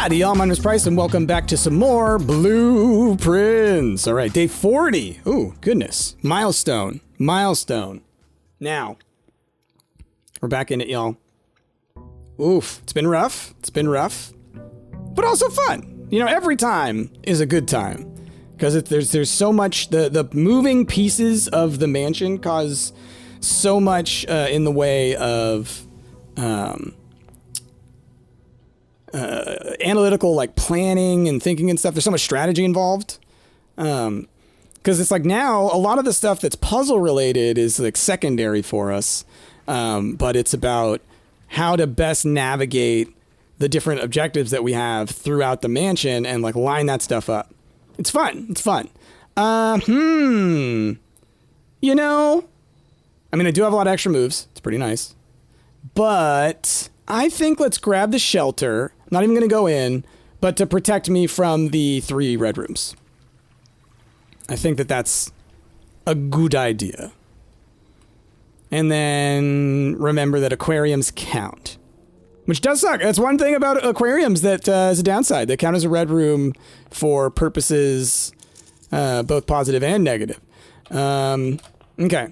Howdy, y'all. My name is Price, and welcome back to some more Blueprints. All right, day 40. Ooh, goodness. Milestone. Now, we're back in it, y'all. Oof, it's been rough. But also fun. You know, every time is a good time. Because there's so much, the moving pieces of the mansion cause so much in the way of analytical, like, planning and thinking and stuff. There's so much strategy involved. Because it's like now a lot of the stuff that's puzzle related is like secondary for us. But it's about how to best navigate the different objectives that we have throughout the mansion and like line that stuff up. It's fun. You know, I mean, I do have a lot of extra moves. It's pretty nice. But I think let's grab the shelter. I'm not even going to go in, but to protect me from the 3 red rooms. I think that's a good idea. And then remember that aquariums count. Which does suck. That's one thing about aquariums that is a downside. They count as a red room for purposes both positive and negative. Okay.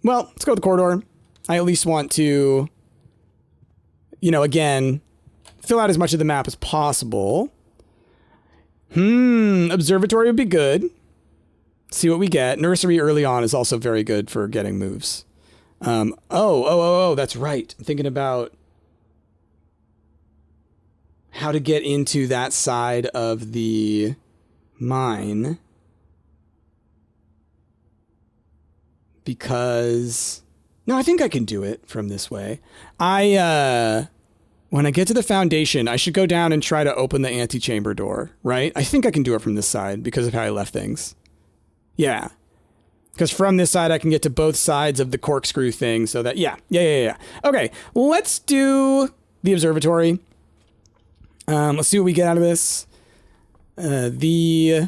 Well, let's go with the corridor. I at least want to, you know, again, fill out as much of the map as possible. Observatory would be good. See what we get. Nursery early on is also very good for getting moves. Oh, that's right. I'm thinking about how to get into that side of the mine. Because, no, I think I can do it from this way. When I get to the foundation, I should go down and try to open the antechamber door, right? I think I can do it from this side because of how I left things. Yeah. Because from this side, I can get to both sides of the corkscrew thing so that, yeah. Okay, let's do the observatory. Let's see what we get out of this. We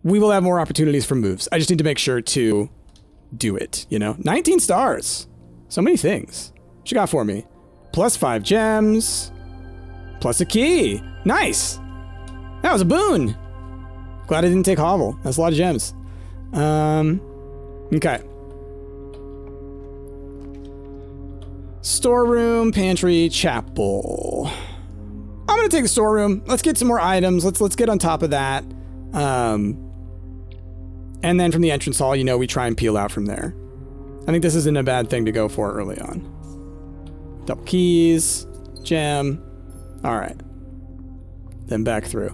will have more opportunities for moves. I just need to make sure to do it, you know? 19 stars. So many things. What you got for me? Plus 5 gems. Plus a key. Nice. That was a boon. Glad I didn't take Hovel. That's a lot of gems. Okay. Storeroom, pantry, chapel. I'm gonna take the storeroom. Let's get some more items. Let's get on top of that. And then from the entrance hall, you know, we try and peel out from there. I think this isn't a bad thing to go for early on. Double keys, gem. All right. Then back through.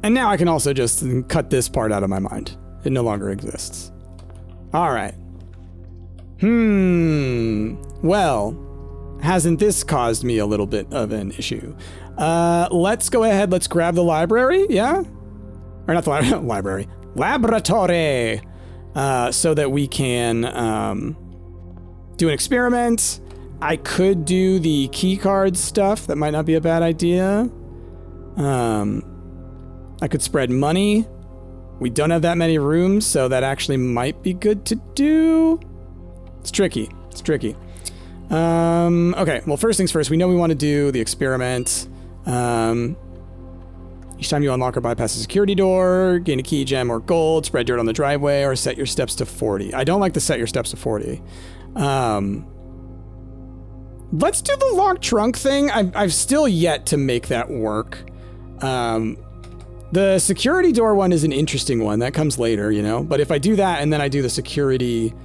And now I can also just cut this part out of my mind. It no longer exists. All right. Well, hasn't this caused me a little bit of an issue? Let's go ahead. Let's grab the library. Yeah? Or not the library. Laboratory. So that we can do an experiment. I could do the key card stuff. That might not be a bad idea. I could spread money. We don't have that many rooms, so that actually might be good to do. It's tricky. Okay, well, first things first, we know we want to do the experiment. Each time you unlock or bypass a security door, gain a key, gem, or gold, spread dirt on the driveway, or set your steps to 40. I don't like to set your steps to 40. Let's do the locked trunk thing. I've still yet to make that work. The security door one is an interesting one. That comes later, you know? But if I do that and then I do the security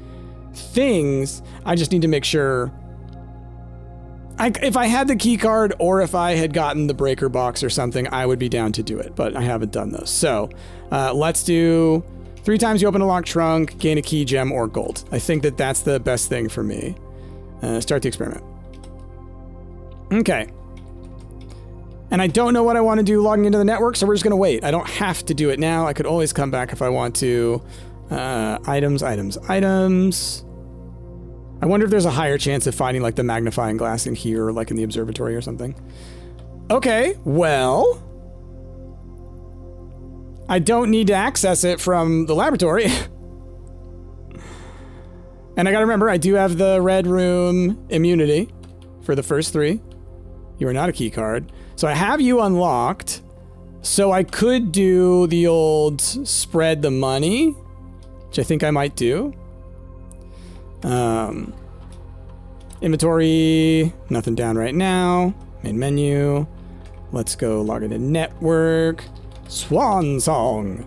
things, I just need to make sure... if I had the key card or if I had gotten the breaker box or something, I would be down to do it. But I haven't done those. So let's do 3 times you open a locked trunk, gain a key, gem, or gold. I think that's the best thing for me. Start the experiment. Okay. And I don't know what I want to do logging into the network, so we're just going to wait. I don't have to do it now. I could always come back if I want to. Items. I wonder if there's a higher chance of finding, like, the magnifying glass in here, or, like, in the observatory or something. Okay, well... I don't need to access it from the laboratory. And I gotta remember, I do have the red room immunity for the first 3. You are not a key card. So I have you unlocked. So I could do the old spread the money, which I think I might do. Inventory, nothing down right now. Main menu. Let's go log into network. Swan song.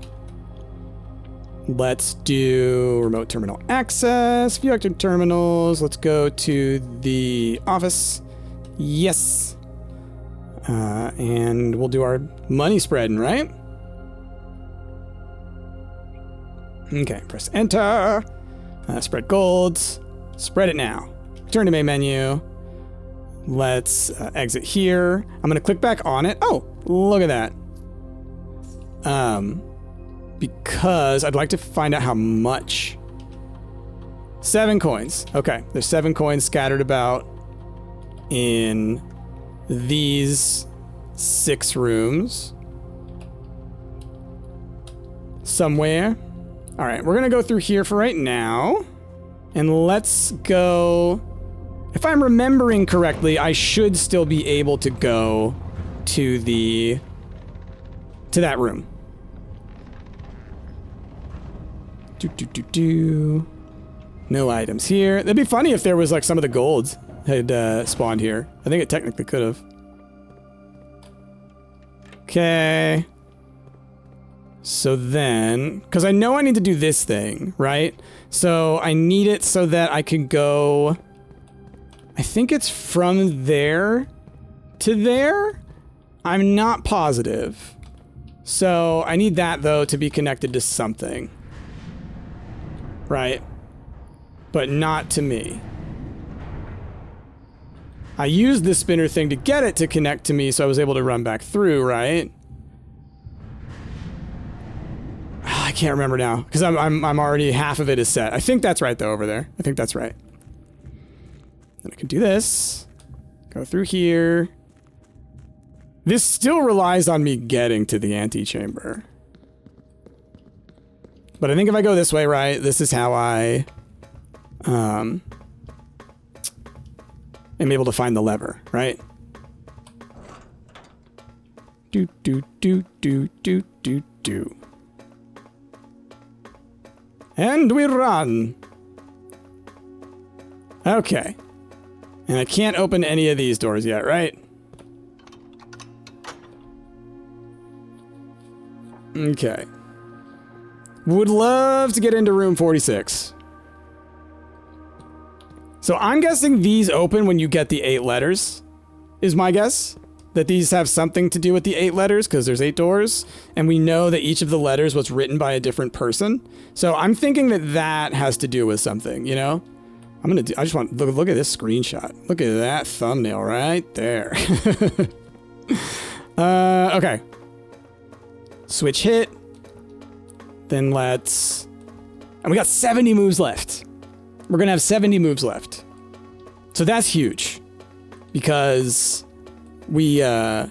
Let's do remote terminal access. View active terminals. Let's go to the office. Yes. And we'll do our money spreading, right? Okay, press enter. Spread golds. Spread it now. Turn to main menu. Let's exit here. I'm going to click back on it. Oh, look at that. Because I'd like to find out how much. 7 coins. Okay, there's 7 coins scattered about in these 6 rooms. Somewhere. All right, we're going to go through here for right now. And let's go. If I'm remembering correctly, I should still be able to go to that room. No items here. That'd be funny if there was like some of the golds had spawned here. I think it technically could have. Okay. So then, because I know I need to do this thing, right? So I need it so that I can go, I think it's from there to there. I'm not positive. So I need that though to be connected to something. Right? But not to me. I used the spinner thing to get it to connect to me so I was able to run back through, right? I can't remember now because I'm already half of it is set. I think that's right though over there. I think that's right. Then I can do this. Go through here. This still relies on me getting to the antechamber. But I think if I go this way, right, this is how I am able to find the lever, right? Do do do do do do do. And we run. Okay. And I can't open any of these doors yet, right? Okay. Would love to get into room 46. So I'm guessing these open when you get the 8 letters, is my guess. That these have something to do with the 8 letters, because there's 8 doors, and we know that each of the letters was written by a different person. So I'm thinking that that has to do with something, you know? I just want, look at this screenshot. Look at that thumbnail right there. Okay. Switch hit. Then let's, and we got 70 moves left. We're gonna have 70 moves left. So that's huge. Because we got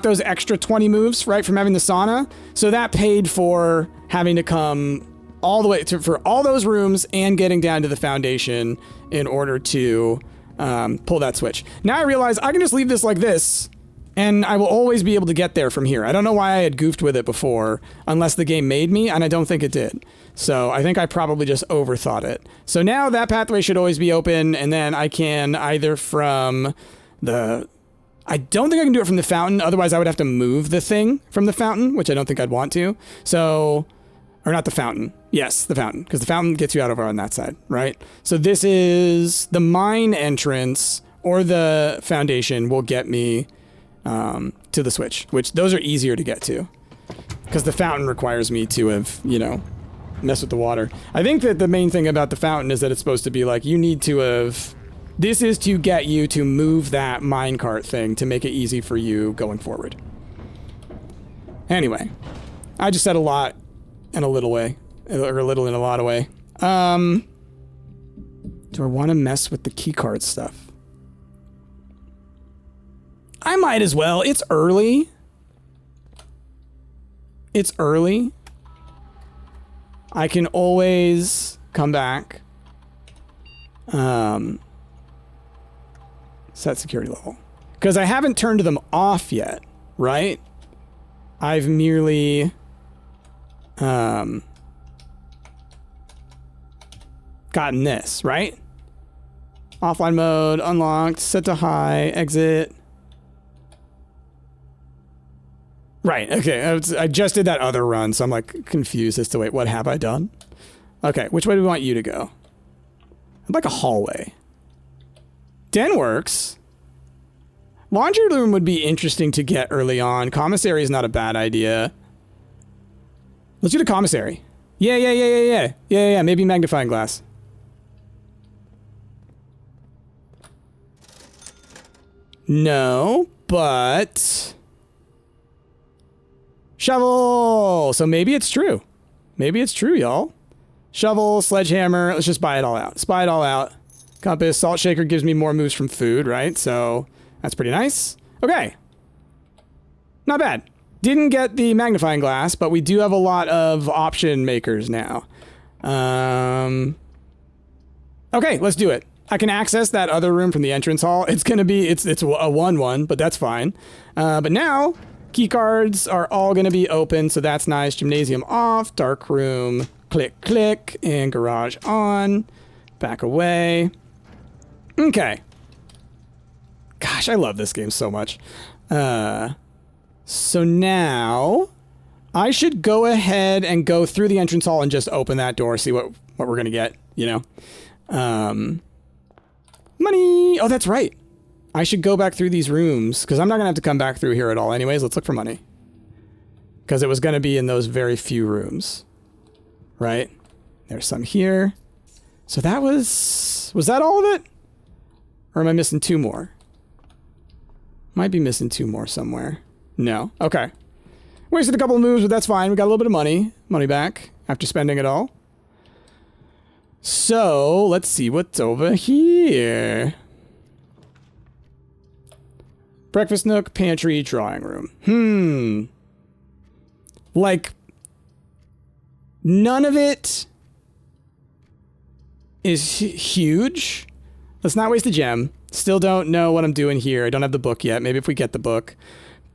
those extra 20 moves, right, from having the sauna. So that paid for having to come all the way to, for all those rooms and getting down to the foundation in order to pull that switch. Now I realize I can just leave this like this and I will always be able to get there from here. I don't know why I had goofed with it before, unless the game made me, and I don't think it did. So I think I probably just overthought it. So now that pathway should always be open, and then I can either from the... I don't think I can do it from the fountain, otherwise I would have to move the thing from the fountain, which I don't think I'd want to. So... Or not the fountain. Yes, the fountain, because the fountain gets you out over on that side, right? So this is the mine entrance, or the foundation will get me to the switch, which those are easier to get to. Because the fountain requires me to have, you know, mess with the water. I think that the main thing about the fountain is that it's supposed to be like, you need to have... This is to get you to move that minecart thing to make it easy for you going forward. Anyway, I just said a lot in a little way, or a little in a lot of way. Do I want to mess with the keycard stuff? I might as well. It's early. It's early. I can always come back. Set security level. Because I haven't turned them off yet, right? I've merely... gotten this, right? Offline mode, unlocked, set to high, exit. Right, okay. I just did that other run, so I'm like confused as to, wait, what have I done? Okay, which way do we want you to go? I'd like a hallway. Den works. Laundry room would be interesting to get early on. Commissary is not a bad idea. Let's do the commissary. Yeah. Maybe magnifying glass. No, but... Shovel! So maybe it's true. Maybe it's true, y'all. Shovel, sledgehammer. Let's just buy it all out. Spy it all out. Compass, salt shaker gives me more moves from food, right? So that's pretty nice. Okay. Not bad. Didn't get the magnifying glass, but we do have a lot of option makers now. Okay, let's do it. I can access that other room from the entrance hall. It's gonna be, it's a 1-1, but that's fine. But now, key cards are all gonna be open, so that's nice. Gymnasium off, dark room, click, and garage on. Back away. Okay. Gosh, I love this game so much. So now, I should go ahead and go through the entrance hall and just open that door, see what we're gonna get, you know? Money! Oh, that's right. I should go back through these rooms, because I'm not going to have to come back through here at all anyways. Let's look for money. Because it was going to be in those very few rooms. Right? There's some here. So that was that all of it? Or am I missing 2 more? Might be missing 2 more somewhere. No. Okay. Wasted a couple of moves, but that's fine. We got a little bit of money. Money back after spending it all. So, let's see what's over here. Breakfast nook, pantry, drawing room. Like, none of it is huge. Let's not waste a gem. Still don't know what I'm doing here. I don't have the book yet. Maybe if we get the book.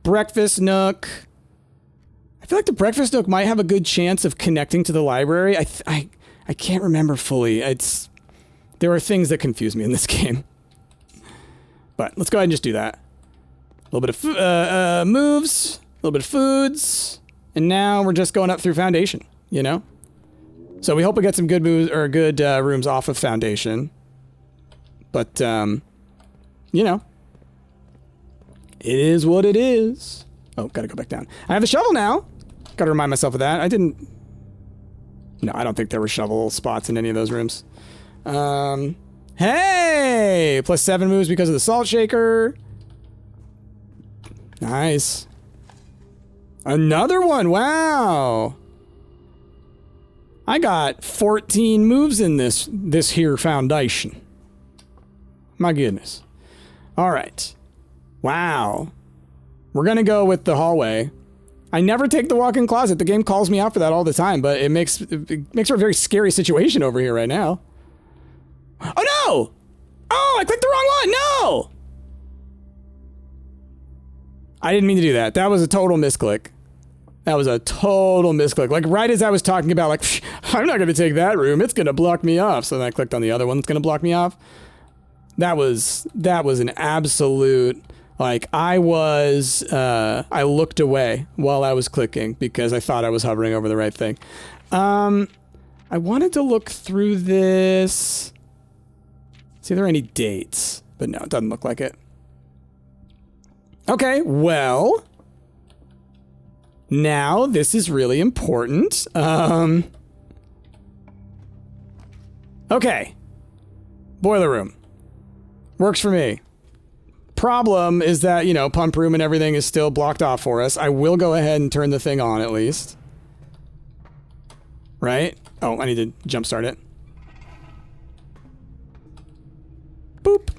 Breakfast nook. I feel like the breakfast nook might have a good chance of connecting to the library. I can't remember fully. There are things that confuse me in this game. But let's go ahead and just do that. A little bit of moves, a little bit of foods, and now we're just going up through foundation, you know? So we hope we get some good moves or good rooms off of foundation. But, you know, it is what it is. Oh, gotta go back down. I have the shovel now. Gotta remind myself of that. No, I don't think there were shovel spots in any of those rooms. Hey! Plus 7 moves because of the salt shaker. Nice. Another one, wow! I got 14 moves in this here foundation. My goodness. All right. Wow. We're gonna go with the hallway. I never take the walk-in closet. The game calls me out for that all the time, but it makes for a very scary situation over here right now. Oh no! Oh, I clicked the wrong one. No! I didn't mean to do that. That was a total misclick. That was a total misclick. Like right as I was talking about, like, I'm not gonna take that room. It's gonna block me off. So then I clicked on the other one that's gonna block me off. That was an absolute. Like, I looked away while I was clicking because I thought I was hovering over the right thing. I wanted to look through this. See if there are any dates. But no, it doesn't look like it. Okay, well. Now, this is really important. Okay. Boiler room. Works for me. Problem is that, you know, pump room and everything is still blocked off for us. I will go ahead and turn the thing on at least. Right? Oh, I need to jumpstart it. Boop.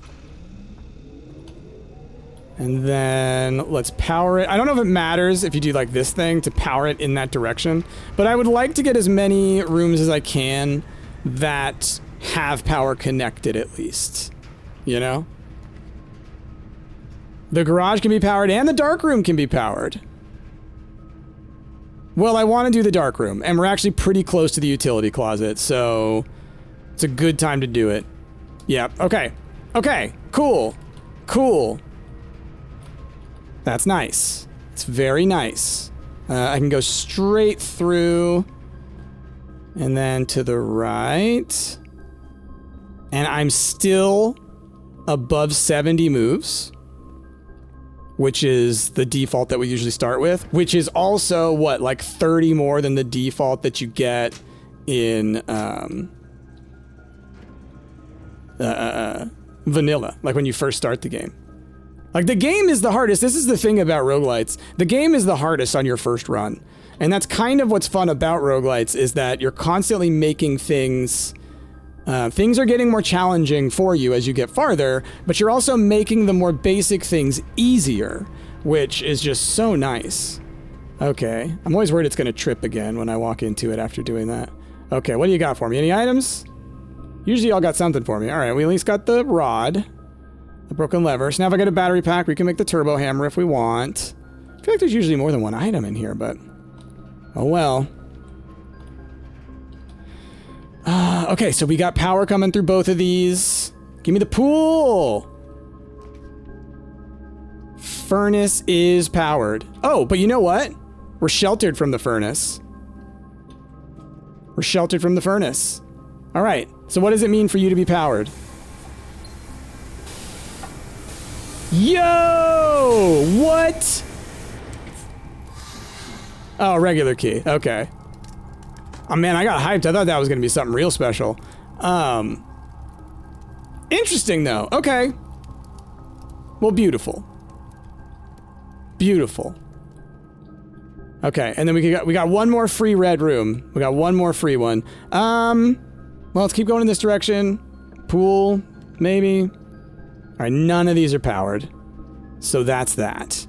And then let's power it. I don't know if it matters if you do like this thing to power it in that direction, but I would like to get as many rooms as I can that have power connected at least, you know? The garage can be powered and the dark room can be powered. Well, I want to do the dark room, and we're actually pretty close to the utility closet, so it's a good time to do it. Yep, okay. Okay, cool. Cool. That's nice. It's very nice. I can go straight through and then to the right. And I'm still above 70 moves, which is the default that we usually start with, which is also, what, like 30 more than the default that you get in vanilla, like when you first start the game. Like, the game is the hardest. This is the thing about roguelites. The game is the hardest on your first run. And that's kind of what's fun about roguelites, is that you're constantly making things... things are getting more challenging for you as you get farther, but you're also making the more basic things easier, which is just so nice. Okay. I'm always worried it's going to trip again when I walk into it after doing that. Okay, what do you got for me? Any items? Usually y'all got something for me. All right, we at least got the rod. The broken lever. So now if I get a battery pack, we can make the turbo hammer if we want. I feel like there's usually more than one item in here, but... oh well. Okay, so we got power coming through both of these. Give me the pool! Furnace is powered. Oh, but you know what? We're sheltered from the furnace. We're sheltered from the furnace. All right, so what does it mean for you to be powered? Yo! What? Oh, regular key. Okay. Oh, man, I got hyped. I thought that was going to be something real special. Interesting, though. Okay. Well, beautiful. Beautiful. Okay, and then we got one more free red room. We got one more free one. Well, let's keep going in this direction. Pool, maybe. All right, none of these are powered. So that's that.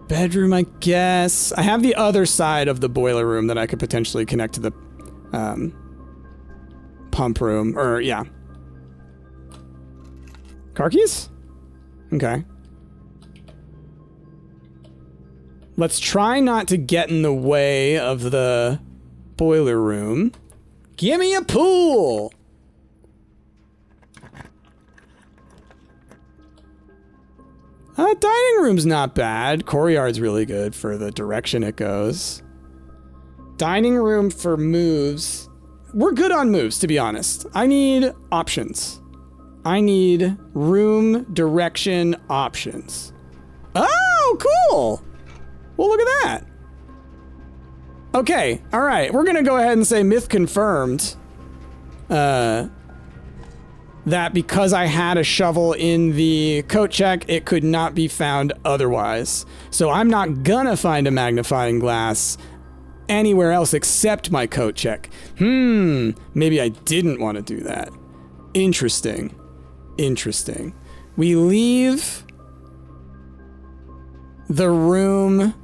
Bedroom, I guess. I have the other side of the boiler room that I could potentially connect to the pump room. Or, yeah. Car keys? Okay. Let's try not to get in the way of the boiler room. Give me a pool! Dining room's not bad. Courtyard's really good for the direction it goes. Dining room for moves. We're good on moves, to be honest. I need options. I need room direction options. Oh, cool! Well, look at that. Okay, all right. We're gonna go ahead and say myth confirmed. That because I had a shovel in the coat check, it could not be found otherwise. So I'm not gonna find a magnifying glass anywhere else except my coat check. Maybe I didn't want to do that. Interesting. Interesting. We leave the room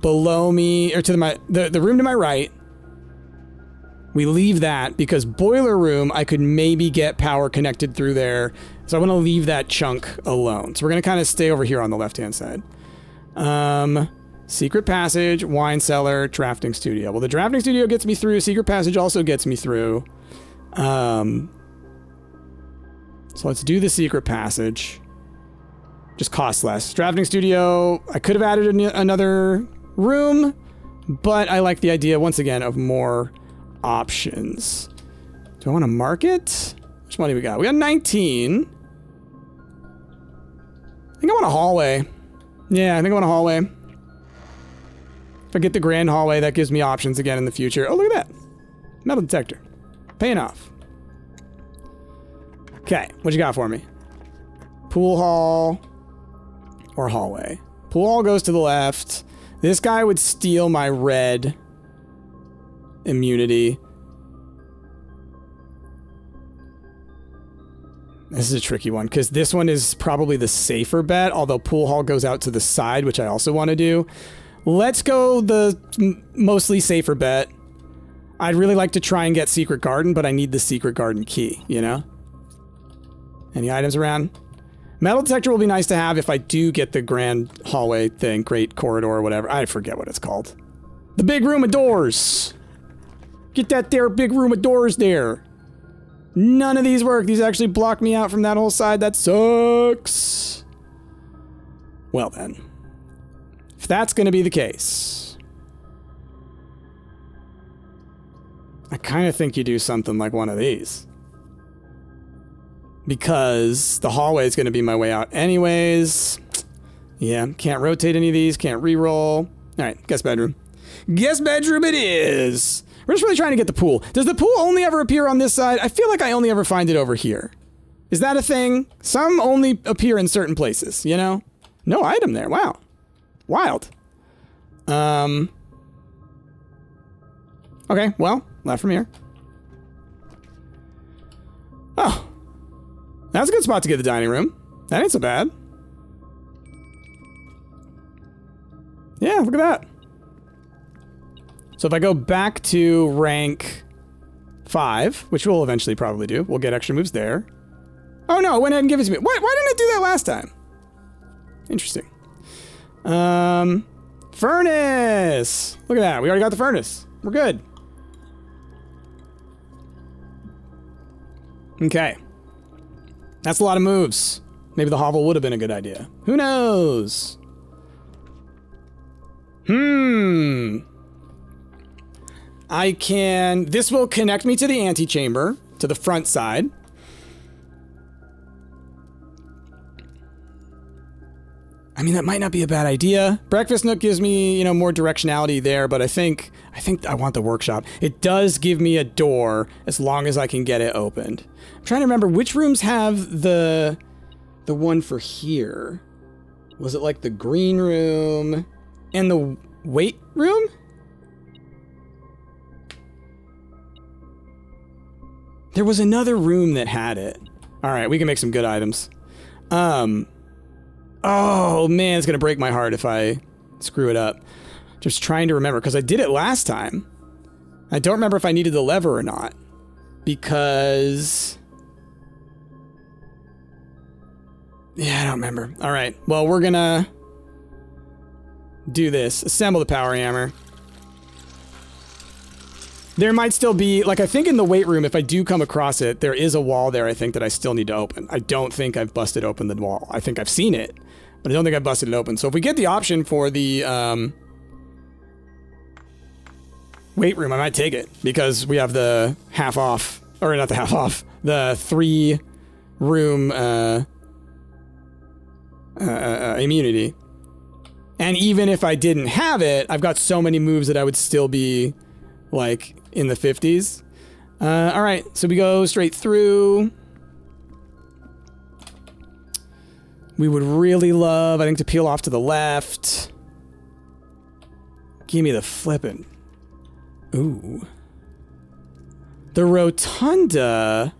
below me, or to the room to my right. We leave that because boiler room, I could maybe get power connected through there. So I want to leave that chunk alone. So we're going to kind of stay over here on the left-hand side. Secret passage, wine cellar, drafting studio. Well, the drafting studio gets me through. Secret passage also gets me through. So let's do the secret passage. Just costs less. Drafting studio, I could have added another room, but I like the idea, once again, of more options. Do I want to mark it? How much money we got? We got 19. I think I want a hallway. Yeah, I think I want a hallway. If I get the grand hallway, that gives me options again in the future. Oh, look at that. Metal detector. Paying off. Okay, what you got for me? Pool hall or hallway? Pool hall goes to the left. This guy would steal my red immunity. This is a tricky one because this one is probably the safer bet, although pool hall goes out to the side, which I also want to do. Let's go the mostly safer bet. I'd really like to try and get Secret Garden, but I need the Secret Garden key, you know? Any items around? Metal detector will be nice to have if I do get the grand hallway thing, great corridor or whatever. I forget what it's called. The big room of doors. Get that there big room of doors there. None of these work. These actually block me out from that whole side. That sucks. Well then. If that's going to be the case, I kind of think you do something like one of these. Because the hallway is going to be my way out anyways. Yeah, can't rotate any of these. Can't re-roll. All right, guest bedroom. Guest bedroom it is. We're just really trying to get the pool. Does the pool only ever appear on this side? I feel like I only ever find it over here. Is that a thing? Some only appear in certain places, you know? No item there. Wow. Wild. Okay, well, left from here. Oh. That's a good spot to get the dining room. That ain't so bad. Yeah, look at that. So if I go back to rank 5, which we'll eventually probably do, we'll get extra moves there. Oh no, it went ahead and gave it to me. Why didn't it do that last time? Interesting. Furnace! Look at that, we already got the furnace. We're good. Okay. That's a lot of moves. Maybe the hovel would have been a good idea. Who knows? This will connect me to the antechamber, to the front side. I mean, that might not be a bad idea. Breakfast nook gives me, you know, more directionality there, but I think I want the workshop. It does give me a door as long as I can get it opened. I'm trying to remember which rooms have the one for here. Was it like the green room and the weight room? There was another room that had it. All right, we can make some good items. Oh man, it's gonna break my heart if I screw it up. Just trying to remember, because I did it last time. I don't remember if I needed the lever or not. Because... yeah, I don't remember. All right, well, we're gonna do this. Assemble the power hammer. There might still be, like, I think in the weight room, if I do come across it, there is a wall there, I think, that I still need to open. I don't think I've busted open the wall. I think I've seen it, but I don't think I've busted it open. So if we get the option for the weight room, I might take it, because we have the half off, or not the half off, the 3-room immunity. And even if I didn't have it, I've got so many moves that I would still be, like, in the 50s. All right, so we go straight through. We would really love, I think, to peel off to the left. Give me the flippin'. Ooh. The rotunda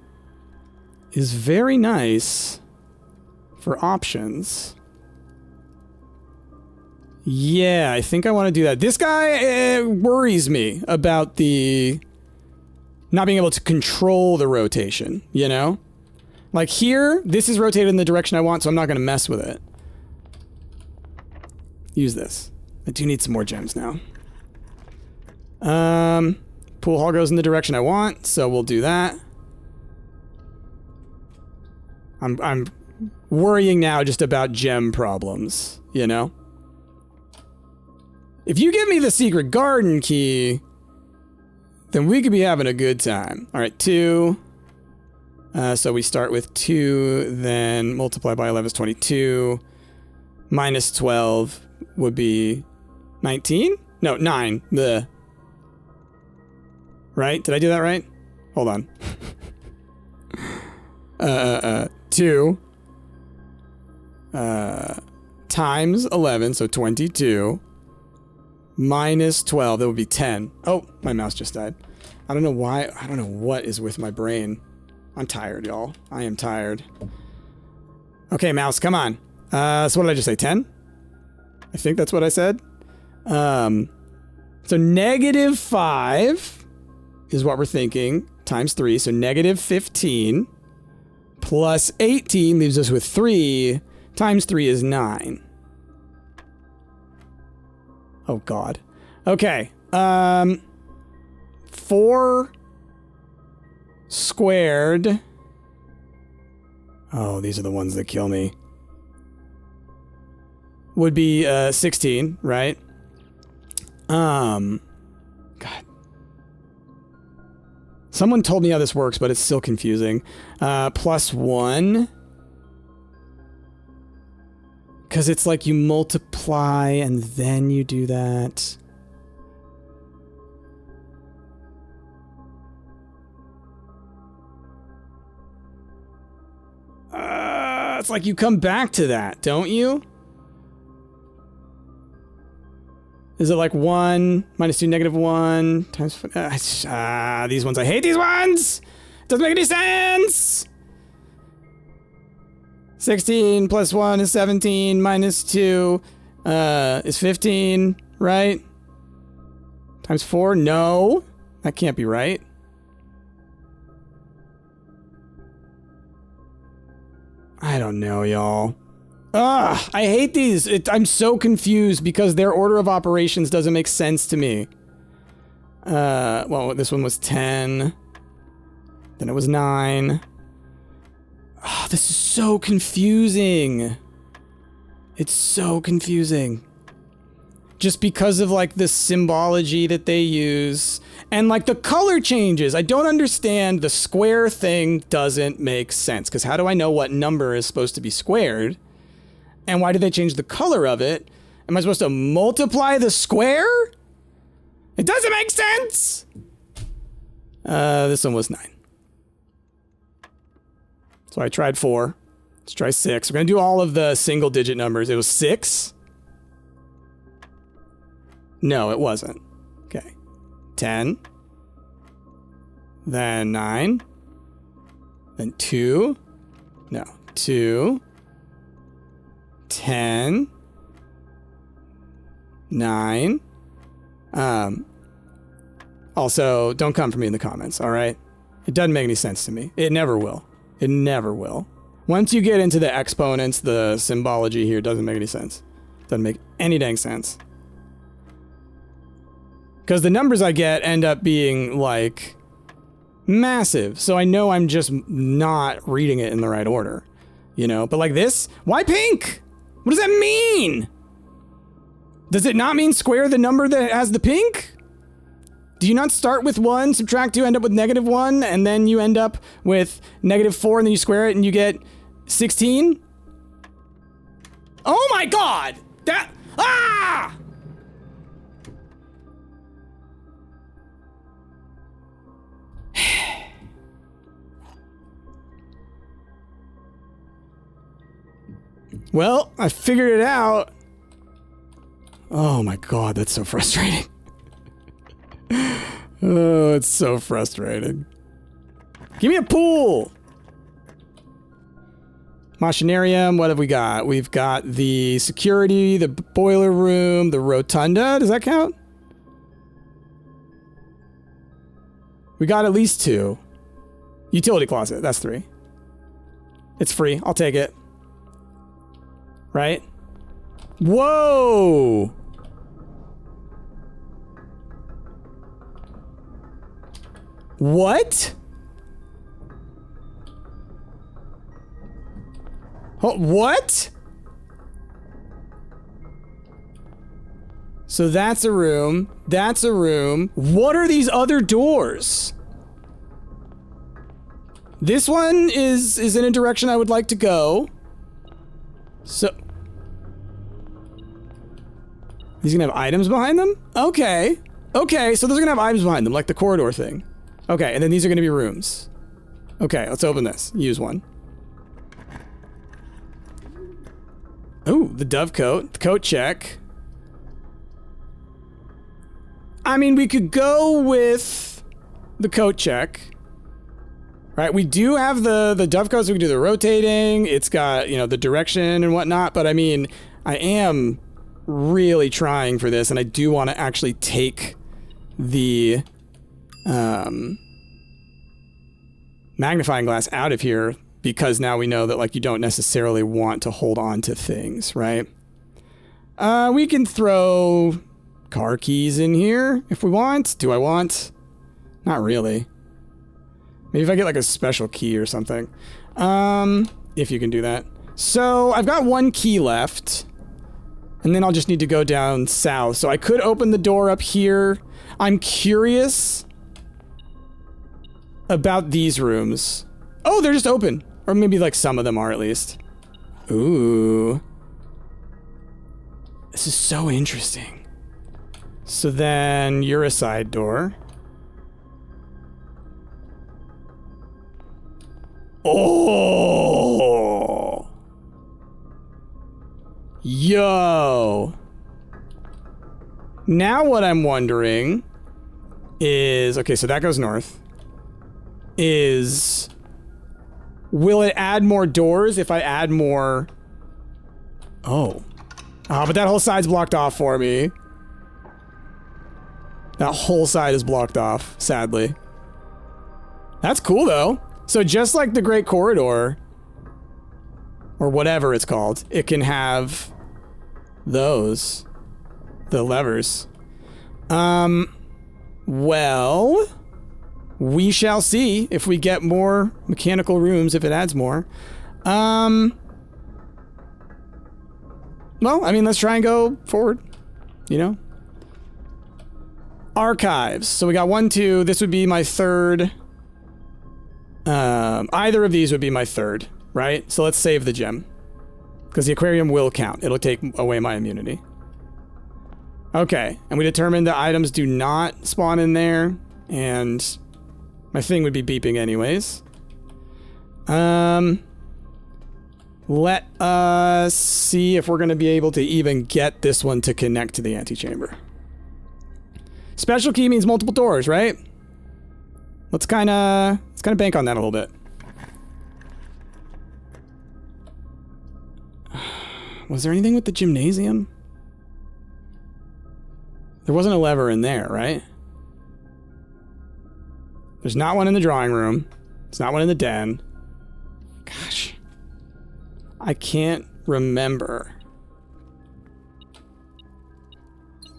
is very nice for options. Yeah, I think I want to do that. This guy worries me about the not being able to control the rotation, you know? Like here, this is rotated in the direction I want, so I'm not going to mess with it. Use this. I do need some more gems now. Pool hall goes in the direction I want, so we'll do that. I'm worrying now just about gem problems, you know? If you give me the secret garden key, then we could be having a good time. All right, 2. So we start with 2, then multiply by 11 is 22. Minus 12 would be 19? No, 9. The right? Did I do that right? Hold on. 2 times 11, so 22. Minus 12, that would be 10. Oh, my mouse just died. I don't know why. I don't know what is with my brain. I'm tired, y'all. I am tired. Okay, mouse, come on. So what did I just say, 10? I think that's what I said. So negative 5 is what we're thinking, times 3. So negative 15 plus 18 leaves us with 3. Times 3 is 9. Oh, God. Okay. 4 squared. Oh, these are the ones that kill me. Would be 16, right? God. Someone told me how this works, but it's still confusing. Plus 1. Because it's like you multiply and then you do that. It's like you come back to that, don't you? Is it like 1 minus 2 negative 1 times... these ones. I hate these ones! Doesn't make any sense! 16 plus 1 is 17 minus 2 is 15, right? Times 4? No. That can't be right. I don't know, y'all. Ugh, I hate these. I'm so confused because their order of operations doesn't make sense to me. Well, this one was 10. Then it was 9. Oh, this is so confusing. It's so confusing. Just because of, like, the symbology that they use. And, like, the color changes. I don't understand. The square thing doesn't make sense. Because how do I know what number is supposed to be squared? And why did they change the color of it? Am I supposed to multiply the square? It doesn't make sense! This one was 9. So I tried 4. Let's try 6. We're going to do all of the single-digit numbers. It was 6. No, it wasn't. Okay. 10. Then 9. Then 2. No. 2. 10. 9. Also, don't come for me in the comments, alright? It doesn't make any sense to me. It never will. It never will. Once you get into the exponents, the symbology here doesn't make any sense. Doesn't make any dang sense. Because the numbers I get end up being, like, massive. So I know I'm just not reading it in the right order. You know? But like this? Why pink? What does that mean? Does it not mean square the number that has the pink? Do you not start with 1, subtract 2, end up with negative 1, and then you end up with negative 4, and then you square it and you get 16? Oh my god! That... Ah! Well, I figured it out. Oh my god, that's so frustrating. Oh, it's so frustrating. Give me a pool! Machinarium, what have we got? We've got the security, the boiler room, the rotunda. Does that count? We got at least 2. Utility closet, that's 3. It's free, I'll take it. Right? Whoa! What? Oh, what? So that's a room. That's a room. What are these other doors? This one is in a direction I would like to go. So... These are gonna have items behind them? Okay. Okay, so those are gonna have items behind them, like the corridor thing. Okay, and then these are gonna be rooms. Okay, let's open this. Use one. Ooh, the dove coat. The coat check. I mean, we could go with the coat check. Right, we do have the dove coat, so we can do the rotating. It's got, you know, the direction and whatnot, but I mean, I am really trying for this, and I do want to actually take the magnifying glass out of here, because now we know that, like, you don't necessarily want to hold on to things, right? We can throw car keys in here if we want. Do I want? Not really. Maybe if I get like a special key or something. If you can do that. So I've got one key left. And then I'll just need to go down south. So I could open the door up here. I'm curious about these rooms. Oh, they're just open. Or maybe like some of them are at least. Ooh. This is so interesting. So then you're a side door. Oh. Yo. Now what I'm wondering is, okay, so that goes north. Will it add more doors if I add more? Oh. Oh, but that whole side's blocked off for me. That whole side is blocked off, sadly. That's cool, though. So just like the Great Corridor, or whatever it's called, it can have those, the levers. Well, we shall see if we get more mechanical rooms, if it adds more. Well, I mean, let's try and go forward, you know? Archives. So we got 1, 2. This would be my third. Either of these would be my third, right? So let's save the gem. Because the aquarium will count. It'll take away my immunity. Okay. And we determined that items do not spawn in there. And my thing would be beeping anyways. Let us see if we're going to be able to even get this one to connect to the antechamber. Special key means multiple doors, right? Let's kind of bank on that a little bit. Was there anything with the gymnasium? There wasn't a lever in there, right? There's not one in the drawing room. There's not one in the den. Gosh. I can't remember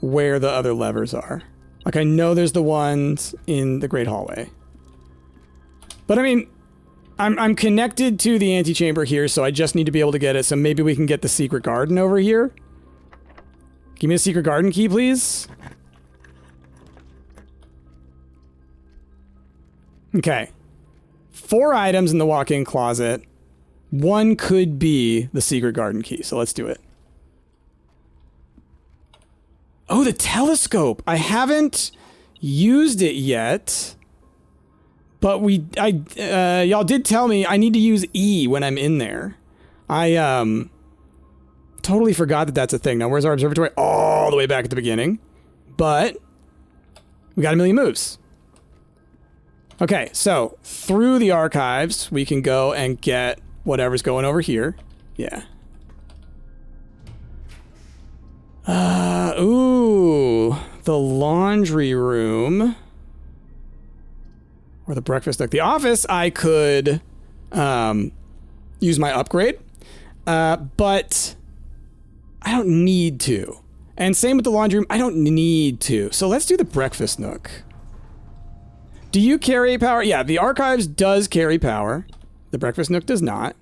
where the other levers are. Like, I know there's the ones in the Great Hallway. But I mean, I'm connected to the antechamber here, so I just need to be able to get it. So maybe we can get the secret garden over here. Give me a secret garden key, please. Okay. 4 items in the walk-in closet. 1 could be the secret garden key, so let's do it. Oh, the telescope! I haven't used it yet, but y'all did tell me I need to use E when I'm in there. I totally forgot that that's a thing. Now, where's our observatory? All the way back at the beginning, but we got a million moves. Okay, so through the archives, we can go and get whatever's going over here. Yeah. Ooh, the laundry room. Or the breakfast nook. The office, I could use my upgrade, but I don't need to. And same with the laundry room, I don't need to. So let's do the breakfast nook. Do you carry power? Yeah, the archives does carry power. The breakfast nook does not.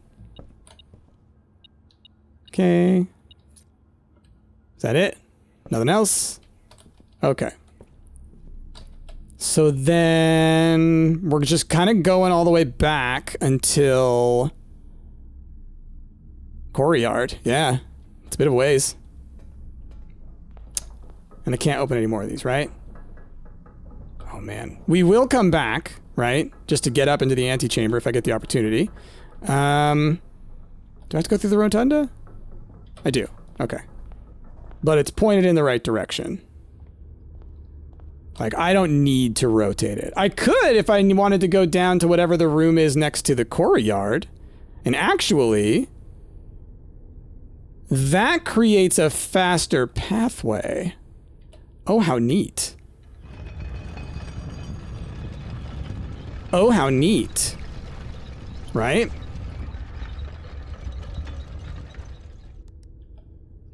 Okay. Is that it? Nothing else? Okay. So then we're just kind of going all the way back until Courtyard. Yeah, it's a bit of a ways. And I can't open any more of these, right? Oh man. We will come back, right? Just to get up into the antechamber if I get the opportunity. Do I have to go through the rotunda? I do. Okay. But it's pointed in the right direction. Like, I don't need to rotate it. I could if I wanted to go down to whatever the room is next to the courtyard. And actually, that creates a faster pathway. Oh, how neat. Oh, how neat. Right?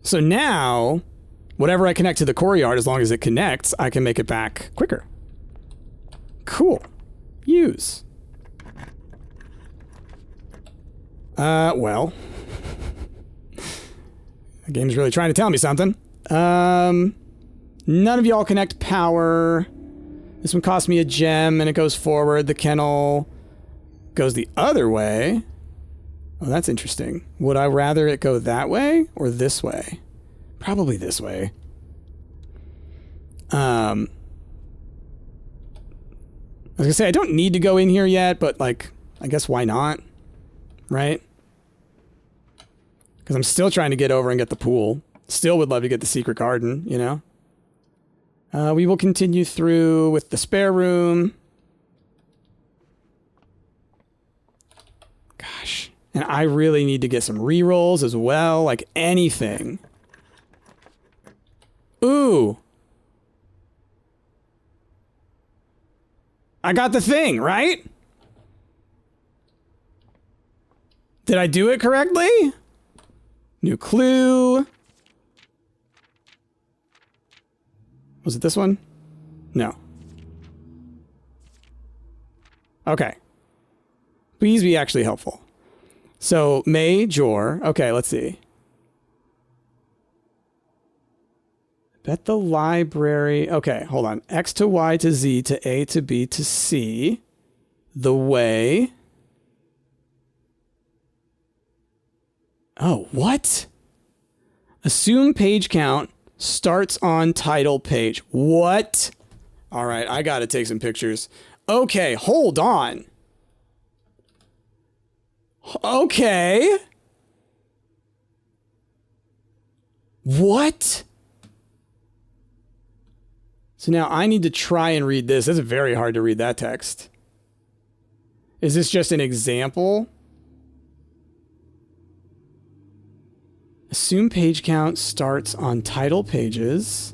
So now, whatever I connect to the core yard, as long as it connects, I can make it back quicker. Cool. Use. Well. The game's really trying to tell me something. None of y'all connect power. This one cost me a gem, and it goes forward. The kennel goes the other way. Oh, that's interesting. Would I rather it go that way or this way? Probably this way. I was gonna say, I don't need to go in here yet, but, like, I guess why not? Right? Because I'm still trying to get over and get the pool. Still would love to get the secret garden, you know? We will continue through with the spare room. Gosh. And I really need to get some rerolls as well, like anything. Ooh. I got the thing, right? Did I do it correctly? New clue. Was it this one? No. Okay. Please be actually helpful. So, Major. Okay, let's see. Bet the library. Okay, hold on. X to Y to Z to A to B to C. The way. Oh, what? Assume page count starts on title page. What? All right, I gotta take some pictures. Okay, hold on. Okay. What? So now I need to try and read this. It's very hard to read that text. Is this just an example? Assume page count starts on title pages.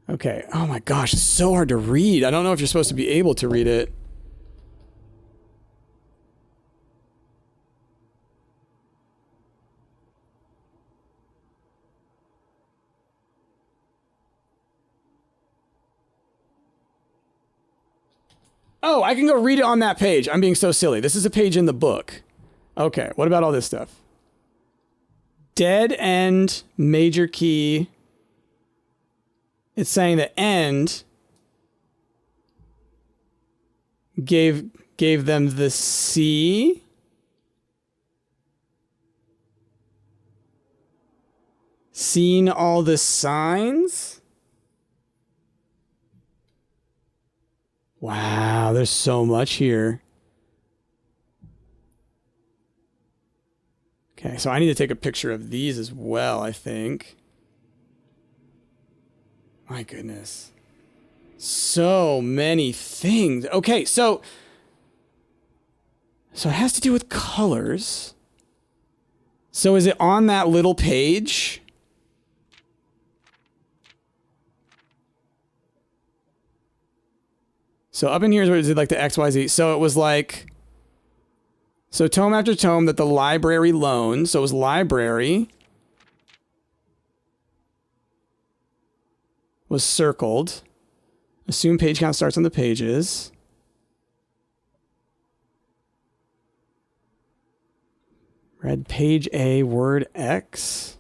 Okay. Oh my gosh, it's so hard to read. I don't know if you're supposed to be able to read it. Oh, I can go read it on that page. I'm being so silly. This is a page in the book. Okay, what about all this stuff? Dead end, major key. It's saying that end gave them the C. Seen all the signs. Wow, there's so much here. Okay, so I need to take a picture of these as well, I think. My goodness. So many things. Okay, so it has to do with colors. So is it on that little page? So up in here is where it did like the XYZ. So it was like, so tome after tome that the library loaned. So it was library was circled. Assume page count starts on the pages. Read page A, word X.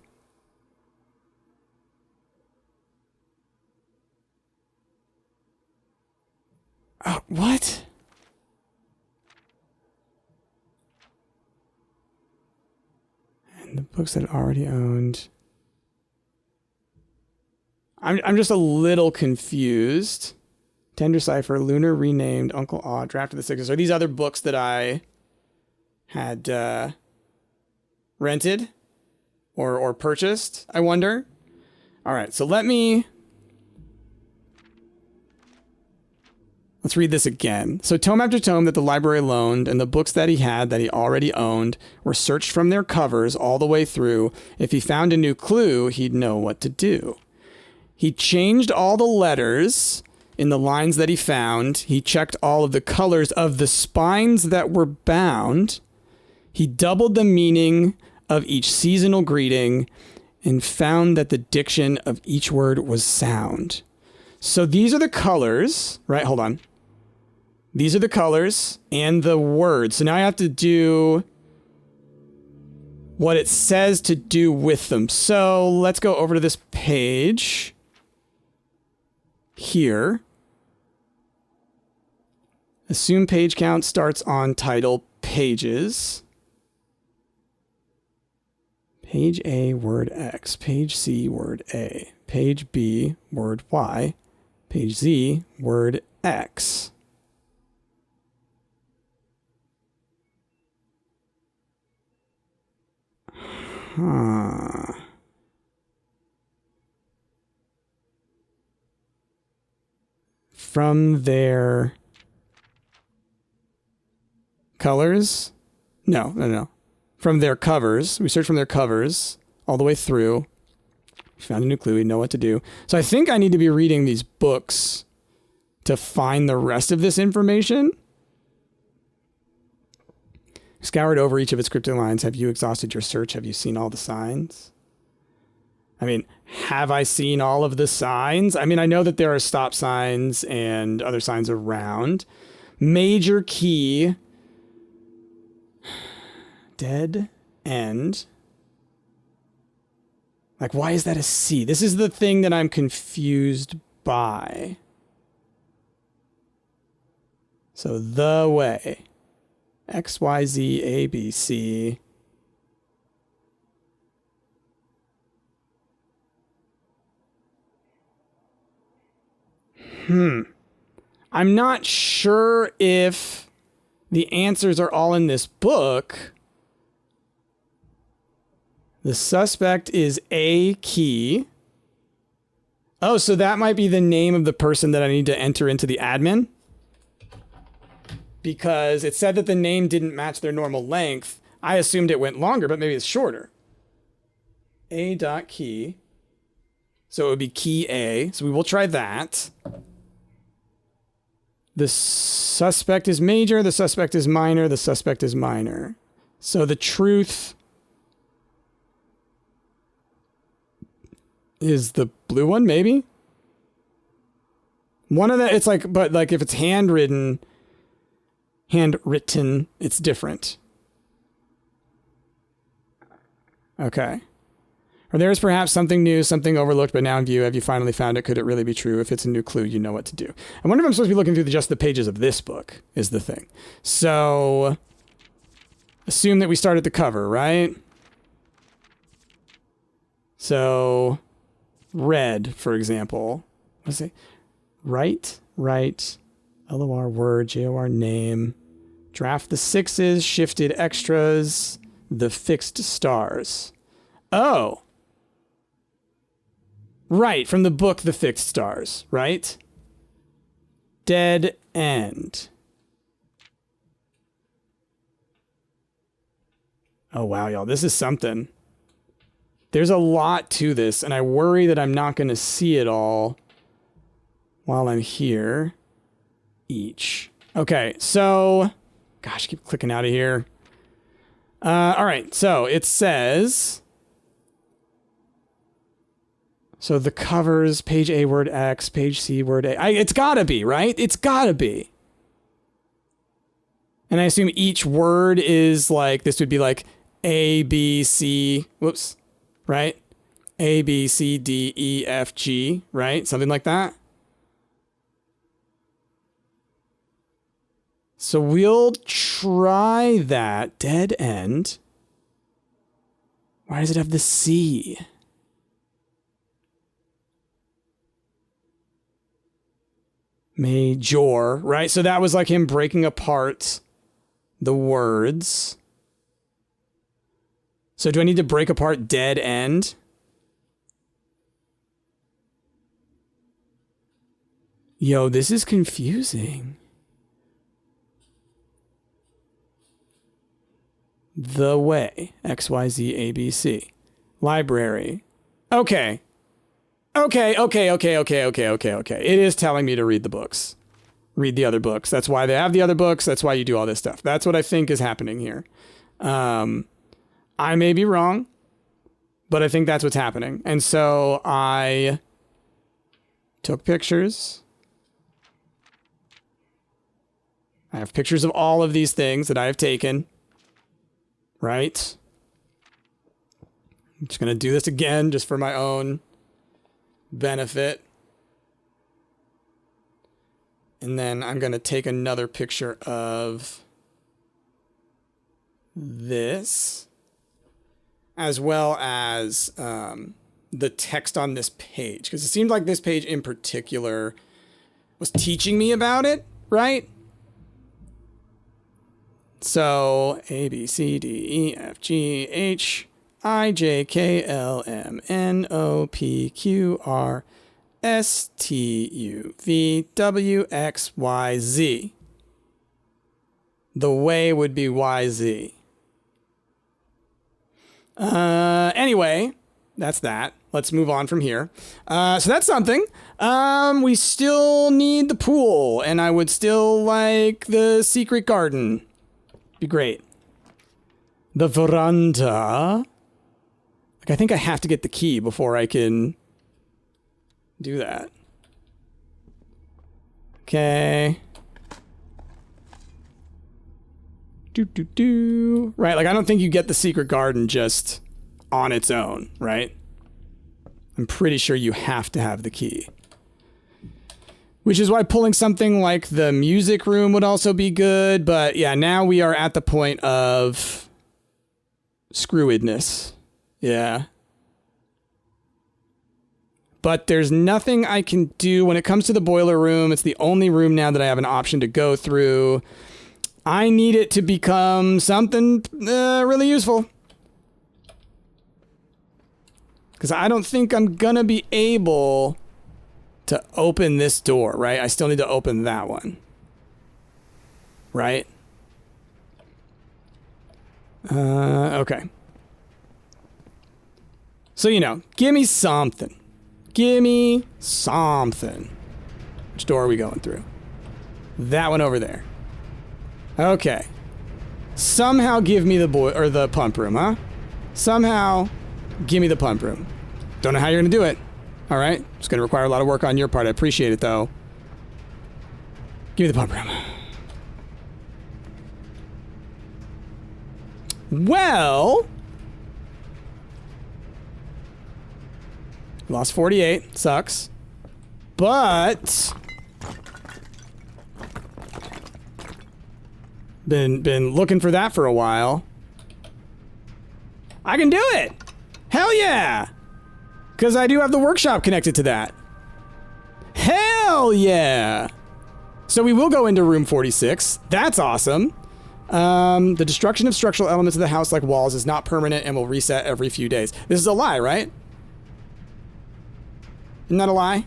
Oh, what? And the books that it already owned. I'm just a little confused. Tender Cipher, Lunar renamed, Uncle Aw, Draft of the Sixes. Are these other books that I had rented or purchased, I wonder? All right, so let's read this again. So tome after tome that the library loaned and the books that he had that he already owned were searched from their covers all the way through. If he found a new clue, he'd know what to do. He changed all the letters in the lines that he found. He checked all of the colors of the spines that were bound. He doubled the meaning of each seasonal greeting and found that the diction of each word was sound. So these are the colors, right? Hold on. These are the colors and the words. So now I have to do what it says to do with them. So let's go over to this page here. Assume page count starts on title pages. Page A, word X. Page C, word A. Page B, word Y. Page Z, word X. Huh. From their colors? No. From their covers. We search from their covers all the way through. We found a new clue. We know what to do. So I think I need to be reading these books to find the rest of this information. Scoured over each of its cryptic lines. Have you exhausted your search? Have you seen all the signs? I mean, have I seen all of the signs? I mean, I know that there are stop signs and other signs around. Major key. Dead end. Like, why is that a C? This is the thing that I'm confused by. So, the way. X, Y, Z, A, B, C. I'm not sure if the answers are all in this book. The suspect is A key. Oh, so that might be the name of the person that I need to enter into the admin? Because it said that the name didn't match their normal length. I assumed it went longer, but maybe it's shorter. A dot key. So it would be key A. So we will try that. The suspect is major. The suspect is minor. The suspect is minor. So the truth is the blue one, maybe? One of the, it's like, but like if it's handwritten, it's different. Okay. Or there is perhaps something new, something overlooked, but now in view. Have you finally found it? Could it really be true? If it's a new clue, you know what to do. I wonder if I'm supposed to be looking through just the pages of this book, is the thing. So, assume that we start at the cover, right? So, red, for example. Let's say, right, LOR word, JOR name. Draft the sixes, shifted extras, the fixed stars. Oh. Right, from the book, The Fixed Stars, right? Dead end. Oh, wow, y'all, this is something. There's a lot to this, and I worry that I'm not going to see it all while I'm here. Each. Okay, so... Gosh, keep clicking out of here. All right, so it says... So the covers, page A, word X, page C, word A. It's gotta be, right? It's gotta be. And I assume each word is like, this would be like A, B, C, whoops, right? A, B, C, D, E, F, G, right? Something like that. So we'll try that. Dead end. Why does it have the C? Major, right? So that was like him breaking apart the words. So do I need to break apart dead end? Yo, this is confusing. The way. X, Y, Z, A, B, C. Library. Okay. Okay. It is telling me to read the books. Read the other books. That's why they have the other books. That's why you do all this stuff. That's what I think is happening here. I may be wrong, but I think that's what's happening. And so I took pictures. I have pictures of all of these things that I have taken. Right? I'm just going to do this again just for my own benefit. And then I'm going to take another picture of this, as well as the text on this page. Because it seemed like this page in particular was teaching me about it, right? So A, B, C, D, E, F, G, H, I, J, K, L, M, N, O, P, Q, R, S, T, U, V, W, X, Y, Z. The way would be Y, Z. Anyway, that's that. Let's move on from here. So that's something. We still need the pool, and I would still like the secret garden. Be great. The veranda. Like, I think I have to get the key before I can do that. Okay. Right, like, I don't think you get the secret garden just on its own, right? I'm pretty sure you have to have the key. Which is why pulling something like the music room would also be good. But yeah, now we are at the point of screwedness. Yeah. But there's nothing I can do when it comes to the boiler room. It's the only room now that I have an option to go through. I need it to become something really useful. Because I don't think I'm going to be able to open this door, right? I still need to open that one. Right? Okay. So, you know, give me something. Give me something. Which door are we going through? That one over there. Okay. Somehow give me the pump room, huh? Somehow give me the pump room. Don't know how you're going to do it. All right. It's going to require a lot of work on your part. I appreciate it, though. Give me the pump room. Well, lost 48. Sucks. But been looking for that for a while. I can do it. Hell yeah. Because I do have the workshop connected to that. Hell yeah. So we will go into room 46. That's awesome. The destruction of structural elements of the house, like walls, is not permanent and will reset every few days. This is a lie, right? Isn't that a lie?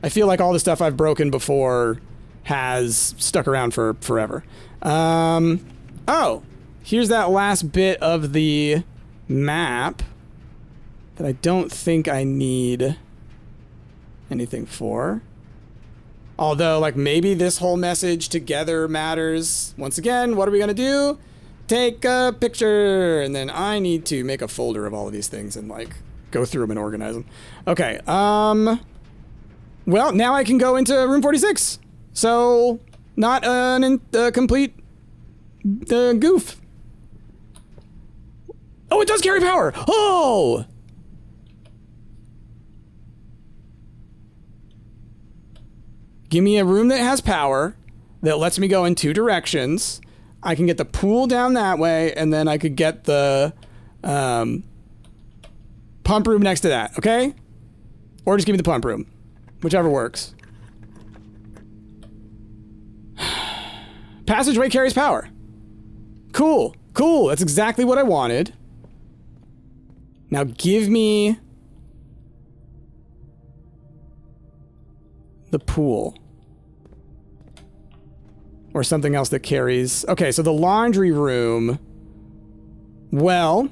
I feel like all the stuff I've broken before has stuck around for forever. Oh, here's that last bit of the map that I don't think I need anything for. Although, like, maybe this whole message together matters. Once again, what are we going to do? Take a picture. And then I need to make a folder of all of these things and, like, go through them and organize them. Okay. Well, now I can go into room 46. So, not a complete goof. Oh, it does carry power. Oh! Give me a room that has power, that lets me go in two directions. I can get the pool down that way, and then I could get the pump room next to that, okay? Or just give me the pump room. Whichever works. Passageway carries power. Cool. Cool. That's exactly what I wanted. Now give me the pool. Or something else that carries... Okay, so the laundry room... Well...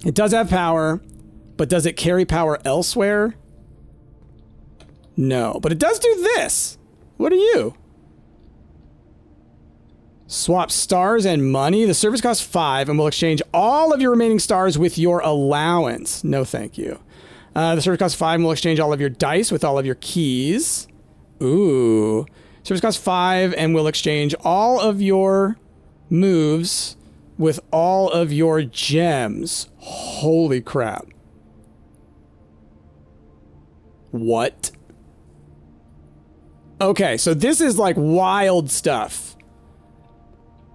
It does have power. But does it carry power elsewhere? No, but it does do this. What are you? Swap stars and money. The service costs 5 and will exchange all of your remaining stars with your allowance. No, thank you. The service costs 5 and will exchange all of your dice with all of your keys. Ooh. Service costs 5 and will exchange all of your moves with all of your gems. Holy crap. What? Okay, so this is like wild stuff.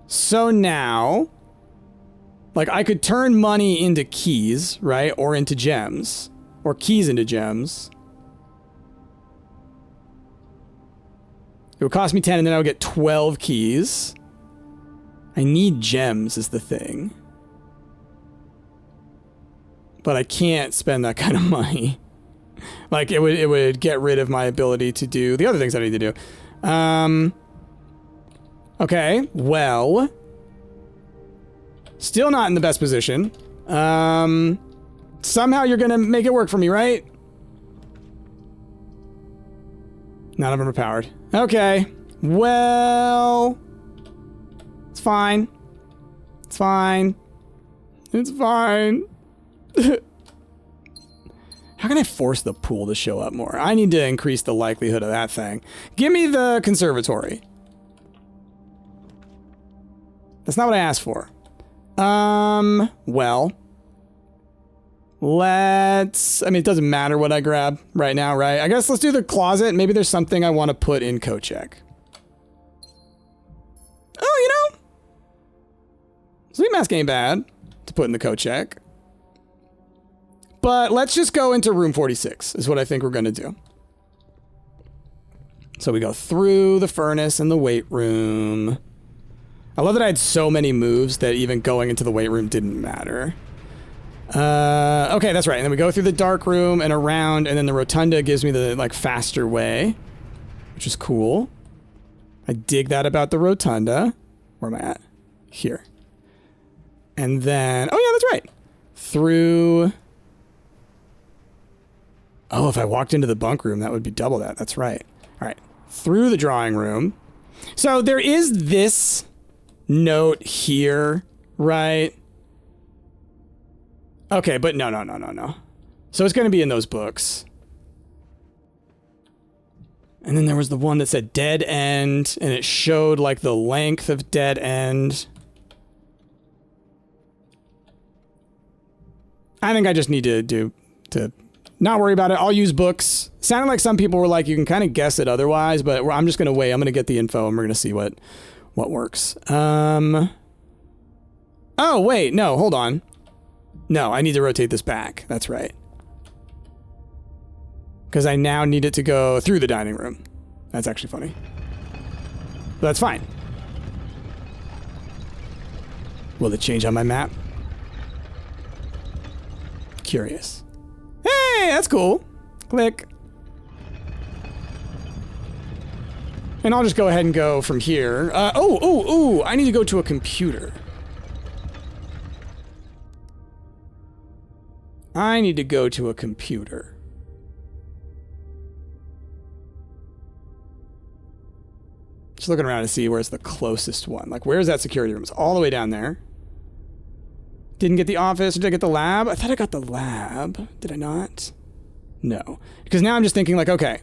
So now, like I could turn money into keys, right? Or into gems. Or keys into gems. It would cost me 10 and then I would get 12 keys. I need gems is the thing. But I can't spend that kind of money. Like it would get rid of my ability to do the other things I need to do. Okay, well. Still not in the best position. Somehow you're gonna make it work for me, right? None of them are powered. Okay. Well. It's fine. It's fine. It's fine. How can I force the pool to show up more? I need to increase the likelihood of that thing. Give me the conservatory. That's not what I asked for. Well. Let's... I mean, it doesn't matter what I grab right now, right? I guess let's do the closet. Maybe there's something I want to put in Kochek. Oh, you know. Sleep mask ain't bad to put in the Kochek. But let's just go into room 46 is what I think we're going to do. So we go through the furnace and the weight room. I love that I had so many moves that even going into the weight room didn't matter. Okay, that's right. And then we go through the dark room and around, and then the rotunda gives me the, like, faster way, which is cool. I dig that about the rotunda. Where am I at? Here. And then, oh yeah, that's right. Through... Oh, if I walked into the bunk room, that would be double that. That's right. All right. Through the drawing room. So there is this note here, right? Okay, but no. So it's going to be in those books. And then there was the one that said dead end, and it showed like the length of dead end. I think I just need to not worry about it. I'll use books. Sounded like some people were like, you can kind of guess it otherwise, but I'm just going to wait. I'm going to get the info and we're going to see what works. Oh, wait, no, hold on. No, I need to rotate this back. That's right. Because I now need it to go through the dining room. That's actually funny. But that's fine. Will it change on my map? Curious. Hey, that's cool. Click. And I'll just go ahead and go from here. Oh, I need to go to a computer. I need to go to a computer. Just looking around to see where's the closest one. Like, where's that security room? It's all the way down there. Didn't get the office. Did I get the lab? I thought I got the lab. Did I not? No. Because now I'm just thinking like, okay.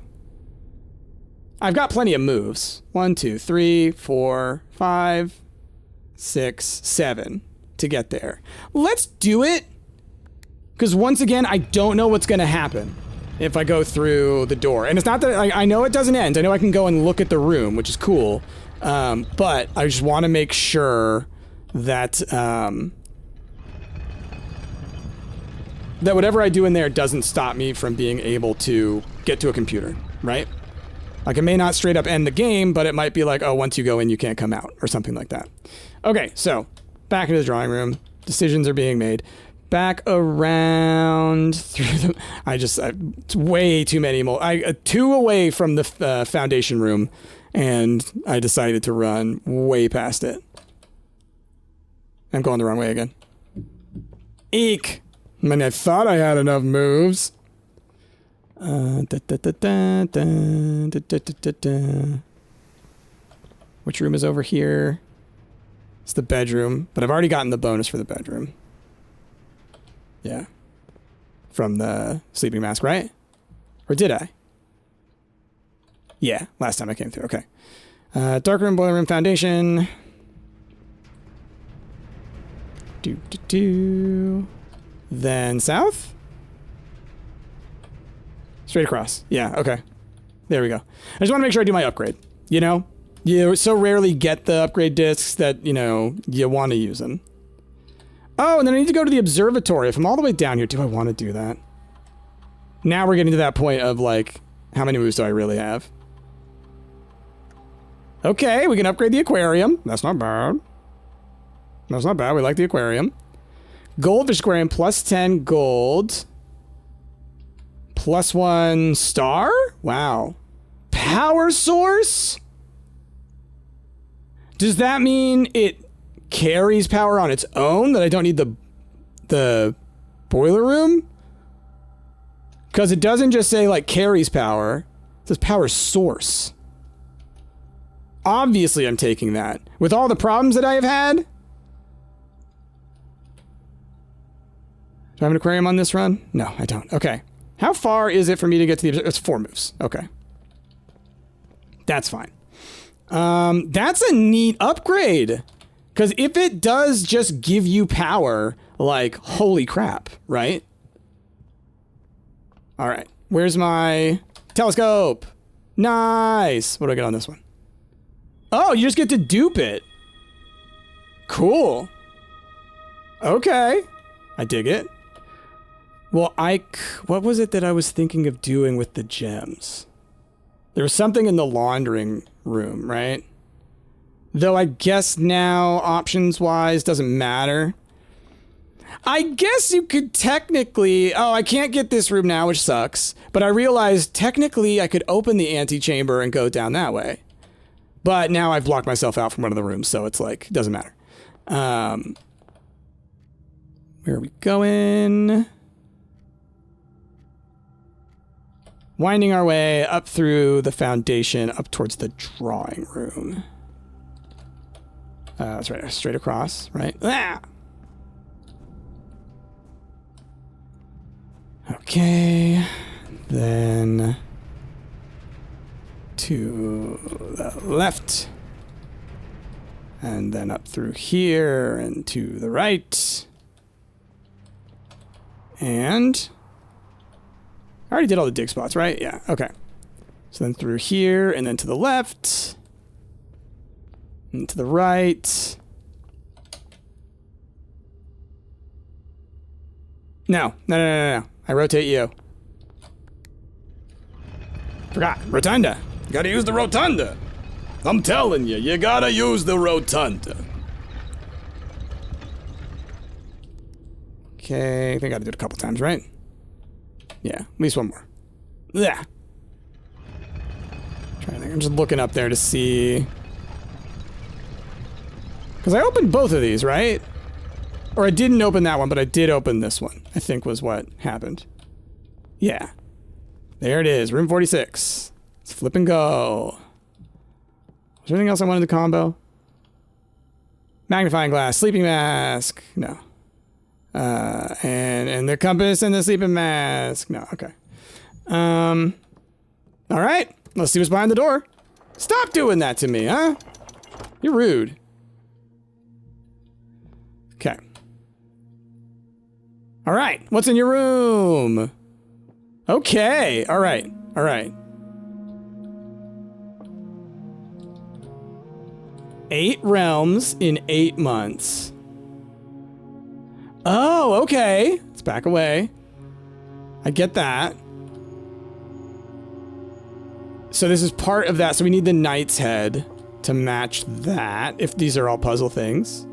I've got plenty of moves. 1, 2, 3, 4, 5, 6, 7 to get there. Let's do it. Because once again, I don't know what's going to happen if I go through the door. And it's not that I know it doesn't end. I know I can go and look at the room, which is cool. But I just want to make sure that that whatever I do in there doesn't stop me from being able to get to a computer, right? Like, it may not straight up end the game, but it might be like, oh, once you go in, you can't come out, or something like that. Okay, so, back into the drawing room. Decisions are being made. Back around through the... it's way too many more. 2 away from the foundation room, and I decided to run way past it. I'm going the wrong way again. Eek! I mean, I thought I had enough moves. Which room is over here? It's the bedroom, but I've already gotten the bonus for the bedroom. Yeah. From the sleeping mask, right? Or did I? Yeah, last time I came through. Okay. Dark room, boiler room, foundation. Then south? Straight across. Yeah, okay. There we go. I just want to make sure I do my upgrade. You know? You so rarely get the upgrade discs that, you know, you want to use them. Oh, and then I need to go to the observatory. If I'm all the way down here, do I want to do that? Now we're getting to that point of, like, how many moves do I really have? Okay, we can upgrade the aquarium. That's not bad. That's not bad. We like the aquarium. Goldfish aquarium, plus 10 gold. Plus 1 star? Wow. Power source? Does that mean it carries power on its own, that I don't need the boiler room? Because it doesn't just say, like, carries power. It says power source. Obviously, I'm taking that. With all the problems that I have had. Do I have an aquarium on this run? No, I don't. Okay. How far is it for me to get to the... It's 4 moves. Okay. That's fine. That's a neat upgrade. Because if it does just give you power, like, holy crap, right? All right. Where's my telescope? Nice. What do I get on this one? Oh, you just get to dupe it. Cool. Okay. I dig it. Well, what was it that I was thinking of doing with the gems? There was something in the laundering room, right? Though I guess now, options-wise, doesn't matter. I guess you could technically... Oh, I can't get this room now, which sucks. But I realized, technically, I could open the antechamber and go down that way. But now I've blocked myself out from one of the rooms, so it's like, doesn't matter. Where are we going? Winding our way up through the foundation, up towards the drawing room. That's right, straight across, right? Ah! Okay, then to the left, and then up through here and to the right, and I already did all the dig spots, right? Yeah, okay. So then through here, and then to the left, and to the right. No. I rotate you. Forgot. Rotunda. You gotta use the rotunda. I'm telling you, you gotta use the rotunda. Okay, I think I gotta do it a couple times, right? Yeah, at least one more. Yeah. Trying to think. I'm just looking up there to see. Because I opened both of these, right? Or I didn't open that one, but I did open this one, I think was what happened. Yeah. There it is, room 46. Let's flip and go. Was there anything else I wanted to combo? Magnifying glass, sleeping mask. No. And the compass and the sleeping mask. No, okay. All right, let's see what's behind the door. Stop doing that to me, huh? You're rude. Okay. All right, what's in your room? Okay, all right. 8 realms in 8 months. Oh, okay. Let's back away. I get that. So this is part of that. So we need the knight's head to match that, if these are all puzzle things.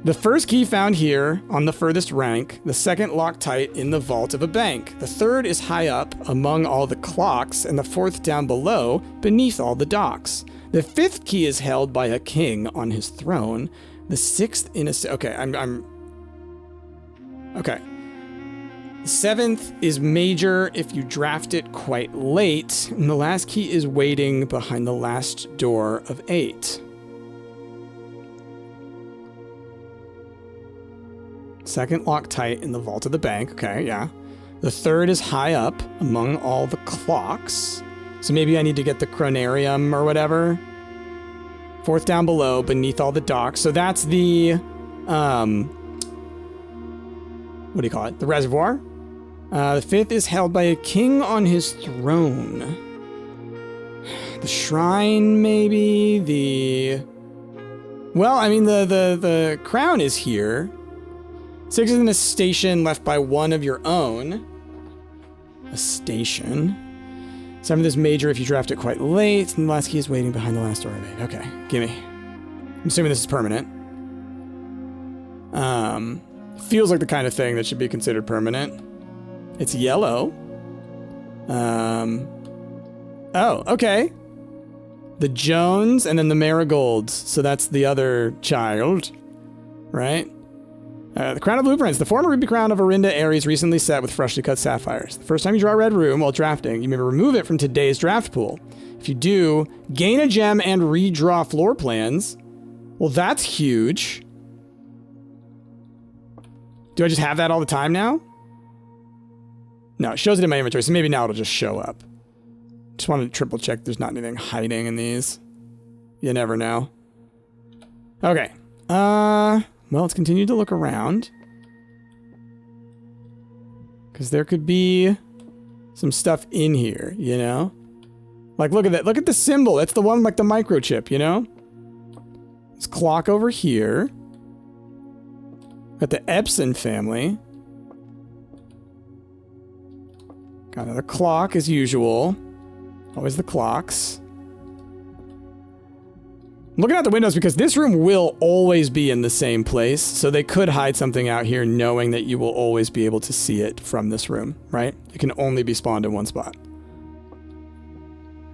The first key found here on the furthest rank, the second locked tight in the vault of a bank. The third is high up among all the clocks, and the fourth down below beneath all the docks. The fifth key is held by a king on his throne. The sixth in a... Okay, okay. The 7th is major if you draft it quite late, and the last key is waiting behind the last door of 8. Second locked tight in the vault of the bank. Okay, yeah. The 3rd is high up among all the clocks. So maybe I need to get the chronarium or whatever. 4th down below, beneath all the docks. So that's the, what do you call it? The reservoir. The 5th is held by a king on his throne. The shrine, maybe. Well, I mean, the crown is here. 6 is in a station left by one of your own. A station. 7th is major if you draft it quite late, and the last key is waiting behind the last door of 8. Okay, gimme. I'm assuming this is permanent. Feels like the kind of thing that should be considered permanent. It's yellow. Oh, okay. The Jones and then the Marigolds. So that's the other child, right? The crown of blueprints. The former ruby crown of Arinda Ares recently set with freshly cut sapphires. The first time you draw a red room while drafting, you may remove it from today's draft pool. If you do, gain a gem and redraw floor plans. Well, that's huge. Do I just have that all the time now? No, it shows it in my inventory, so maybe now it'll just show up. Just wanted to triple check there's not anything hiding in these. You never know. Okay. Well, let's continue to look around. Because there could be some stuff in here, you know? Like, look at that. Look at the symbol. That's the one like the microchip, you know? This clock over here. Got the Epson family. Got another clock as usual. Always the clocks. I'm looking out the windows because this room will always be in the same place, so they could hide something out here knowing that you will always be able to see it from this room, right? It can only be spawned in one spot.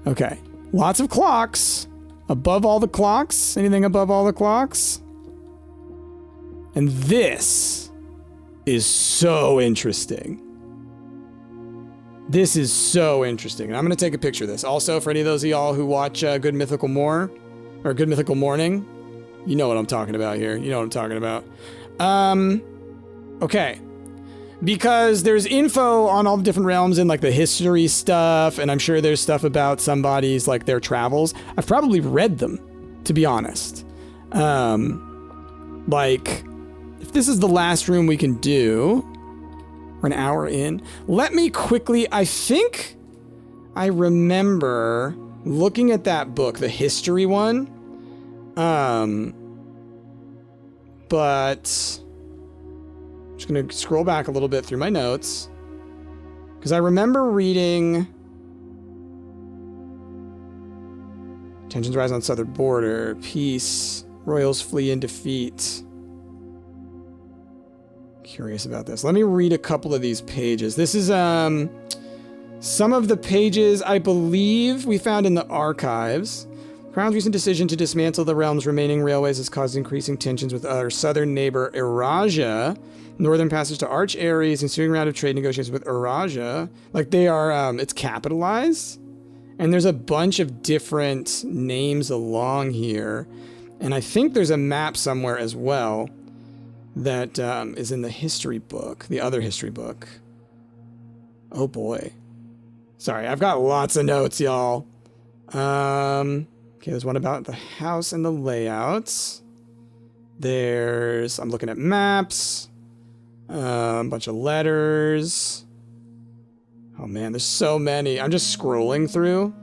Okay. Lots of clocks. Above all the clocks? Anything above all the clocks? And this is so interesting. This is so interesting. And I'm going to take a picture of this. Also, for any of those of y'all who watch Good Mythical More, or Good Mythical Morning, you know what I'm talking about here. You know what I'm talking about. Okay. Because there's info on all the different realms and like the history stuff, and I'm sure there's stuff about somebody's like their travels. I've probably read them, to be honest. Like, if this is the last room we can do, we're an hour in. Let me quickly, I think I remember looking at that book, the history one. But I'm just going to scroll back a little bit through my notes. Because I remember reading tensions rise on southern border, peace, royals flee in defeat. Curious about this. Let me read a couple of these pages. This is some of the pages I believe we found in the archives. Crown's recent decision to dismantle the realm's remaining railways has caused increasing tensions with our southern neighbor Erasia. Northern passage to Arch Ares, ensuing round of trade negotiations with Erasia. Like they are, it's capitalized. And there's a bunch of different names along here. And I think there's a map somewhere as well that is in the history book, the other history book. Oh boy. Sorry, I've got lots of notes, y'all. Okay, there's one about the house and the layouts. I'm looking at maps. A bunch of letters. Oh man, there's so many. I'm just scrolling through,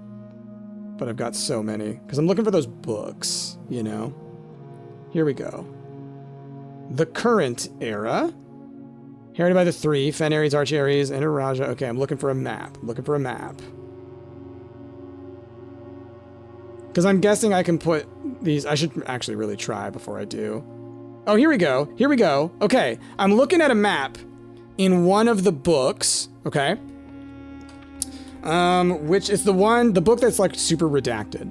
but I've got so many. Because I'm looking for those books, you know? Here we go. The current era. Inherited by the three, Fen Ares, Arch Ares, and Erasia. Okay, I'm looking for a map. Because I'm guessing I can put these... I should actually really try before I do. Oh, here we go. Okay, I'm looking at a map in one of the books, okay? Which is the book that's like super redacted.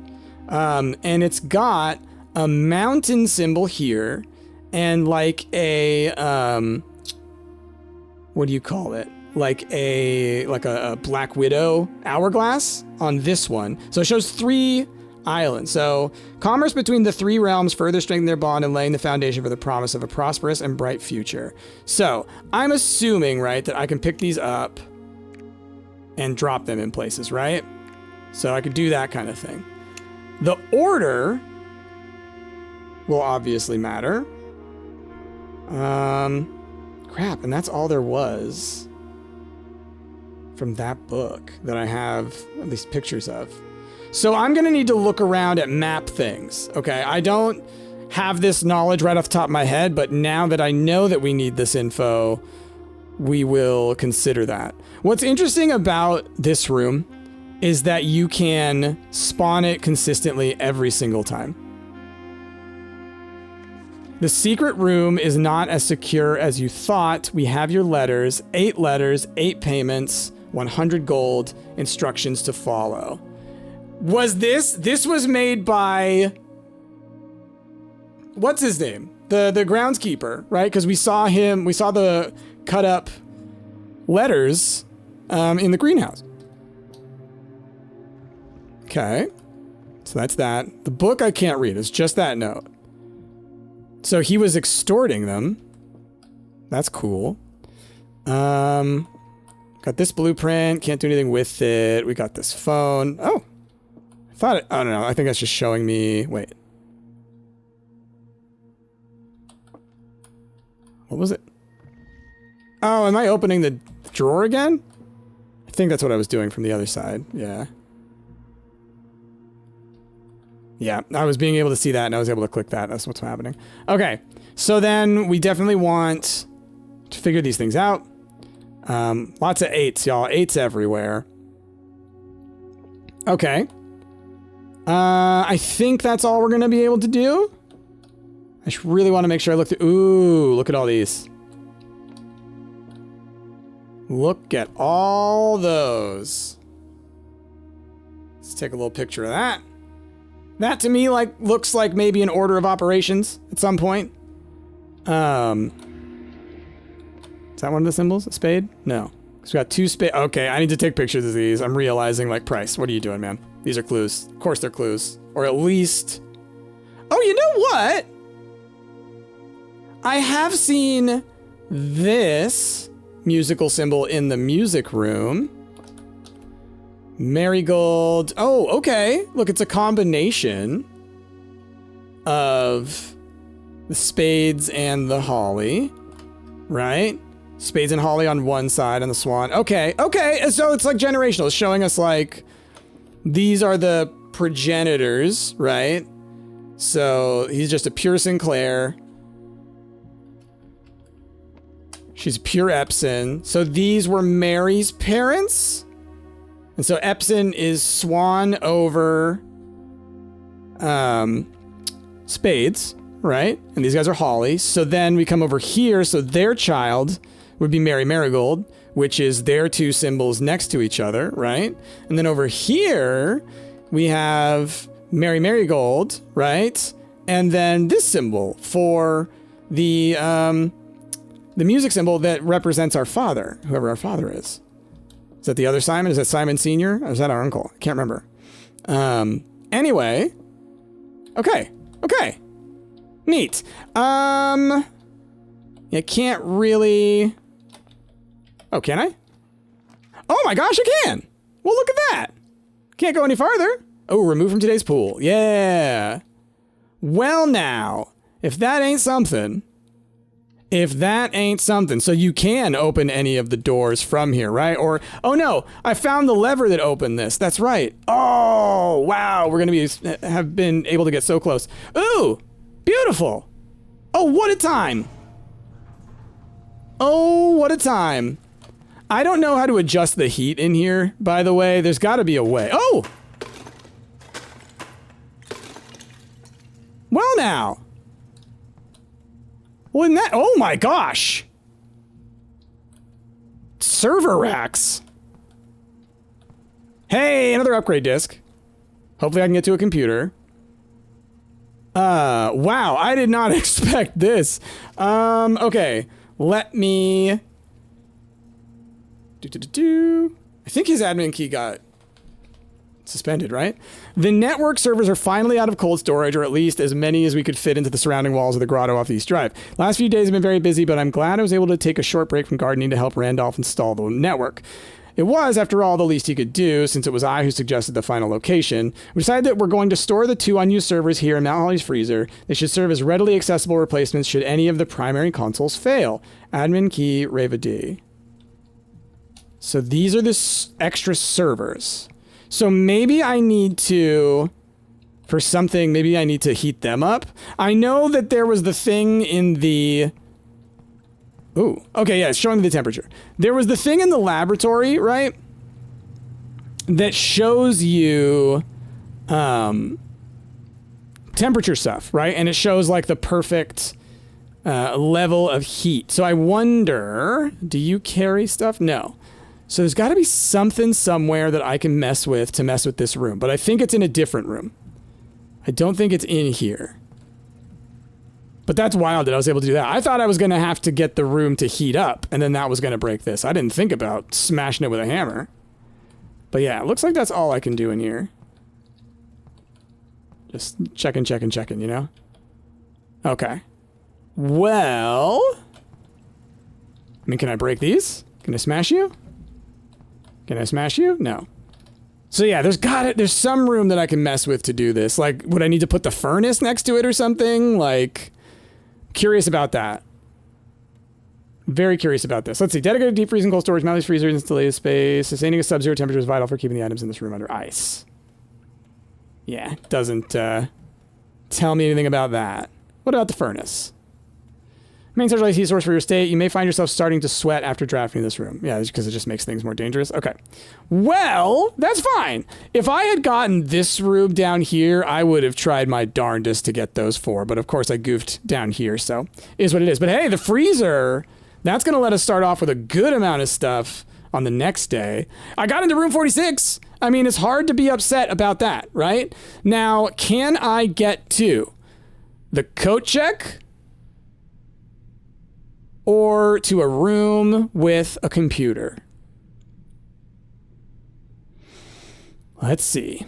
And it's got a mountain symbol here and like a, what do you call it? like a Black Widow hourglass on this one. So it shows 3 islands. So commerce between the 3 realms further strengthen their bond and laying the foundation for the promise of a prosperous and bright future. So I'm assuming, right, that I can pick these up and drop them in places, right? So I could do that kind of thing. The order will obviously matter. Crap, and that's all there was from that book that I have at least pictures of. So I'm gonna need to look around at map things, okay? I don't have this knowledge right off the top of my head, but now that I know that we need this info, we will consider that. What's interesting about this room is that you can spawn it consistently every single time. The secret room is not as secure as you thought. We have your letters, 8 payments, 100 gold, instructions to follow. Was this was made by, what's his name? The groundskeeper, right? Because we saw the cut up letters in the greenhouse. Okay, so that's that. The book I can't read, it's just that note. So he was extorting them. That's cool. Got this blueprint, can't do anything with it. We got this phone. Oh, I don't know, I think that's just showing me, wait. What was it? Oh, am I opening the drawer again? I think that's what I was doing from the other side, yeah. Yeah, I was being able to see that and I was able to click that. That's what's happening. Okay, so then we definitely want to figure these things out. Lots of 8s, y'all. 8s everywhere. Okay. I think that's all we're going to be able to do. I really want to make sure I look through. Ooh, look at all these. Look at all those. Let's take a little picture of that. That to me looks like maybe an order of operations at some point. Is that one of the symbols? A spade? No. So we got 2 spades. Okay, I need to take pictures of these. I'm realizing, Price, what are you doing, man? These are clues. Of course they're clues. Or at least... Oh, you know what? I have seen this musical symbol in the music room. Marigold. Oh, okay. Look, it's a combination of the spades and the holly, right? Spades and holly on one side and the swan. Okay, okay. So it's like generational. It's showing us these are the progenitors, right? So he's just a pure Sinclair. She's pure Epson. So these were Mary's parents. And so Epson is swan over spades, right? And these guys are holly. So then we come over here. So their child would be Mary Marigold, which is their 2 symbols next to each other, right? And then over here, we have Mary Marigold, right? And then this symbol for the music symbol that represents our father, whoever our father is. Is that the other Simon? Is that Simon Sr.? Or is that our uncle? I can't remember. Anyway. Okay. Okay. Neat. I can't really... Oh, can I? Oh my gosh, I can! Well, look at that! Can't go any farther. Oh, remove from today's pool. Yeah. Well now, if that ain't something... If that ain't something, so you can open any of the doors from here, right? Or, oh no, I found the lever that opened this. That's right. Oh, wow, we're gonna have been able to get so close. Ooh, beautiful. Oh, what a time. Oh, what a time. I don't know how to adjust the heat in here, by the way. There's gotta be a way. Oh! Well now. Well, in that, oh my gosh. Server racks. Hey, another upgrade disc. Hopefully I can get to a computer. Wow, I did not expect this. Okay, let me I think his admin key got suspended, right? The network servers are finally out of cold storage, or at least as many as we could fit into the surrounding walls of the grotto off the East Drive. Last few days have been very busy, but I'm glad I was able to take a short break from gardening to help Randolph install the network. It was, after all, the least he could do, since it was I who suggested the final location. We decided that we're going to store the 2 unused servers here in Mount Holly's freezer. They should serve as readily accessible replacements should any of the primary consoles fail. Admin key, Reva D. So these are the extra servers. So maybe I need to, for something, maybe I need to heat them up. I know that there was the thing in the... Ooh, okay, yeah, it's showing me the temperature. There was the thing in the laboratory, right? That shows you temperature stuff, right? And it shows like the perfect level of heat. So I wonder, do you carry stuff? No. So there's got to be something somewhere that I can mess with to mess with this room. But I think it's in a different room. I don't think it's in here. But that's wild that I was able to do that. I thought I was going to have to get the room to heat up, and then that was going to break this. I didn't think about smashing it with a hammer. But yeah, it looks like that's all I can do in here. Just checking, you know? Okay. Well... I mean, can I break these? Can I smash you? Can I smash you? No. So yeah, there's some room that I can mess with to do this. Like, would I need to put the furnace next to it or something? Like... Curious about that. Very curious about this. Let's see. Dedicated deep freezing cold storage, mounted freezer installation space. Sustaining a sub-zero temperature is vital for keeping the items in this room under ice. Yeah, doesn't tell me anything about that. What about the furnace? Main centralized heat source for your state. You may find yourself starting to sweat after drafting this room. Yeah, because it just makes things more dangerous. Okay. Well, that's fine. If I had gotten this room down here, I would have tried my darndest to get those 4. But of course, I goofed down here, so is what it is. But hey, the freezer, that's going to let us start off with a good amount of stuff on the next day. I got into room 46. I mean, it's hard to be upset about that, right? Now, can I get to the coat check? Or to a room with a computer? Let's see.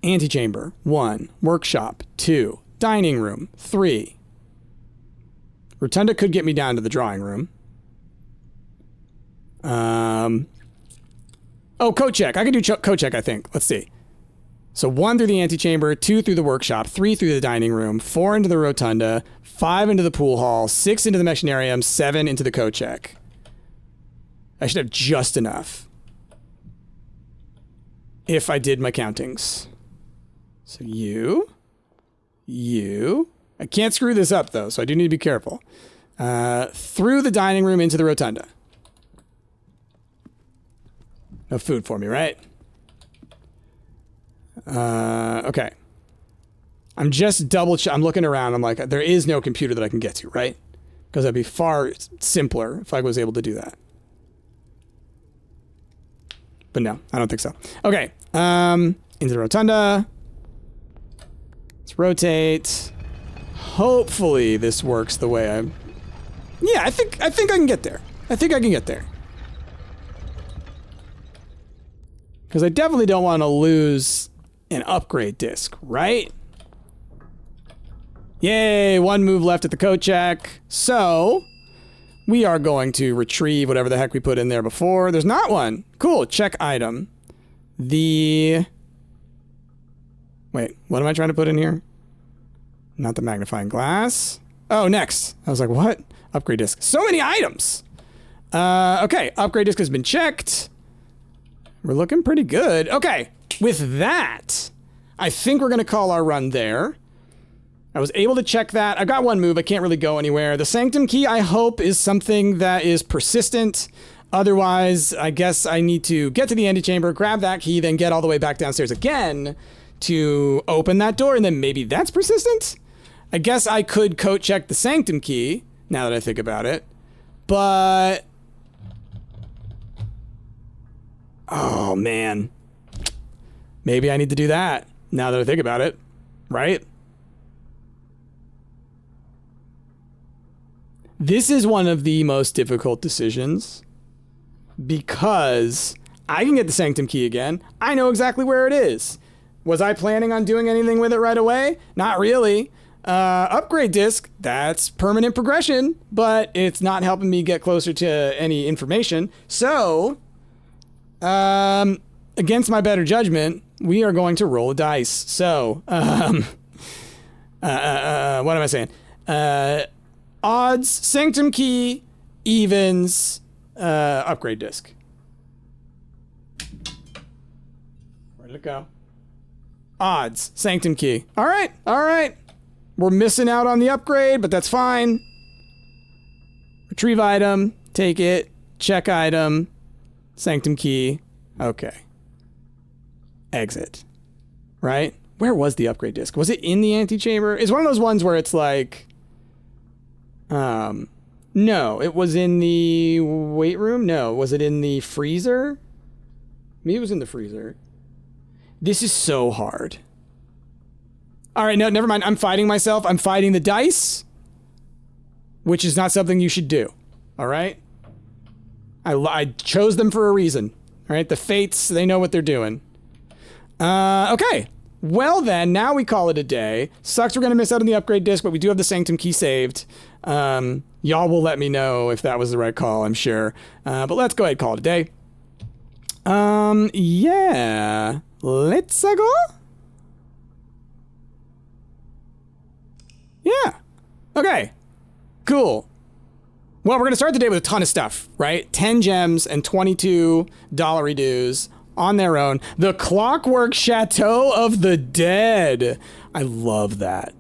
Antechamber, 1. Workshop, 2. Dining room, 3. Rotunda could get me down to the drawing room. Oh, coat check. I can do coat check, I think. Let's see. So 1 through the antechamber, 2 through the workshop, 3 through the dining room, 4 into the rotunda, 5 into the pool hall, 6 into the machinarium, 7 into the coat check. I should have just enough. If I did my countings. So you. I can't screw this up though, so I do need to be careful. Through the dining room into the rotunda. No food for me, right? Okay. I'm just I'm looking around. I'm like, there is no computer that I can get to, right? Because that'd be far simpler if I was able to do that. But no, I don't think so. Okay. Into the rotunda. Let's rotate. Hopefully this works the way I'm... Yeah, I think I can get there. I think I can get there. Because I definitely don't want to lose an upgrade disc, right? Yay, 1 move left at the coat check. So, we are going to retrieve whatever the heck we put in there before. There's not one. Cool, check item. Wait, what am I trying to put in here? Not the magnifying glass. Oh, next. I was like, what? Upgrade disc. So many items. Okay, upgrade disc has been checked. We're looking pretty good. Okay, with that, I think we're going to call our run there. I was able to check that. I got 1 move. I can't really go anywhere. The Sanctum key, I hope, is something that is persistent. Otherwise, I guess I need to get to the antechamber, grab that key, then get all the way back downstairs again to open that door, and then maybe that's persistent? I guess I could coat check the Sanctum key, now that I think about it. But... oh, man. Maybe I need to do that, now that I think about it. Right? This is one of the most difficult decisions because I can get the Sanctum key again. I know exactly where it is. Was I planning on doing anything with it right away? Not really. Upgrade disc, that's permanent progression, but it's not helping me get closer to any information. So, against my better judgment, we are going to roll a dice. So, what am I saying? Odds, Sanctum key, evens, upgrade disc. Where did it go? Odds, Sanctum key. All right. We're missing out on the upgrade, but that's fine. Retrieve item, take it, check item, Sanctum key. Okay. Exit. Right? Where was the upgrade disc? Was it in the antechamber? It's one of those ones where it's like... No, it was in the weight room? No, was it in the freezer? Maybe it was in the freezer. This is so hard. All right, no, never mind. I'm fighting myself. I'm fighting the dice, which is not something you should do. All right? I chose them for a reason. All right? The fates, they know what they're doing. Okay. Well then, now we call it a day. Sucks we're going to miss out on the upgrade disc, but we do have the Sanctum key saved. Y'all will let me know if that was the right call, I'm sure. But let's go ahead and call it a day. Yeah. Let's go. Yeah. Okay. Cool. Well, we're going to start the day with a ton of stuff, right? 10 gems and 22 dollary dues on their own. The Clockwork Chateau of the Dead. I love that.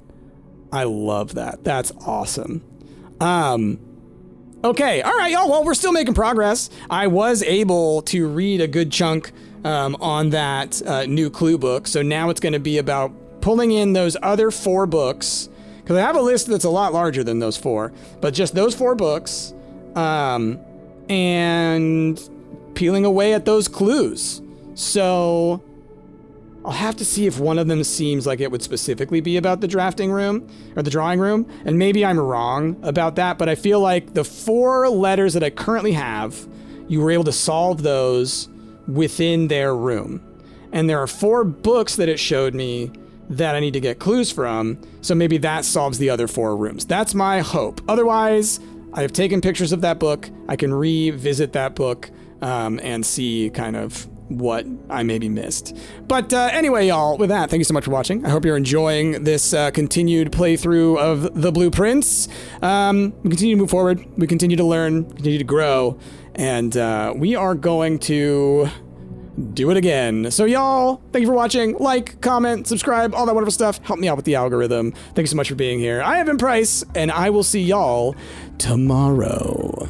That's awesome. Okay. All right, y'all. Well, we're still making progress. I was able to read a good chunk on that new clue book. So now it's going to be about pulling in those other 4 books. Because I have a list that's a lot larger than those 4, but just those 4 books, and peeling away at those clues. So I'll have to see if one of them seems like it would specifically be about the drafting room or the drawing room, and maybe I'm wrong about that, but I feel like the 4 letters that I currently have, you were able to solve those within their room. And there are 4 books that it showed me that I need to get clues from, so maybe that solves the other 4 rooms. That's my hope. Otherwise, I have taken pictures of that book. I can revisit that book and see kind of what I maybe missed. But anyway, y'all, with that, thank you so much for watching. I hope you're enjoying this continued playthrough of the blueprints. We continue to move forward. We continue to learn, continue to grow, and we are going to do it again. So y'all, thank you for watching. Like, comment, subscribe, all that wonderful stuff. Help me out with the algorithm. Thank you so much for being here. I have been Price, and I will see y'all tomorrow.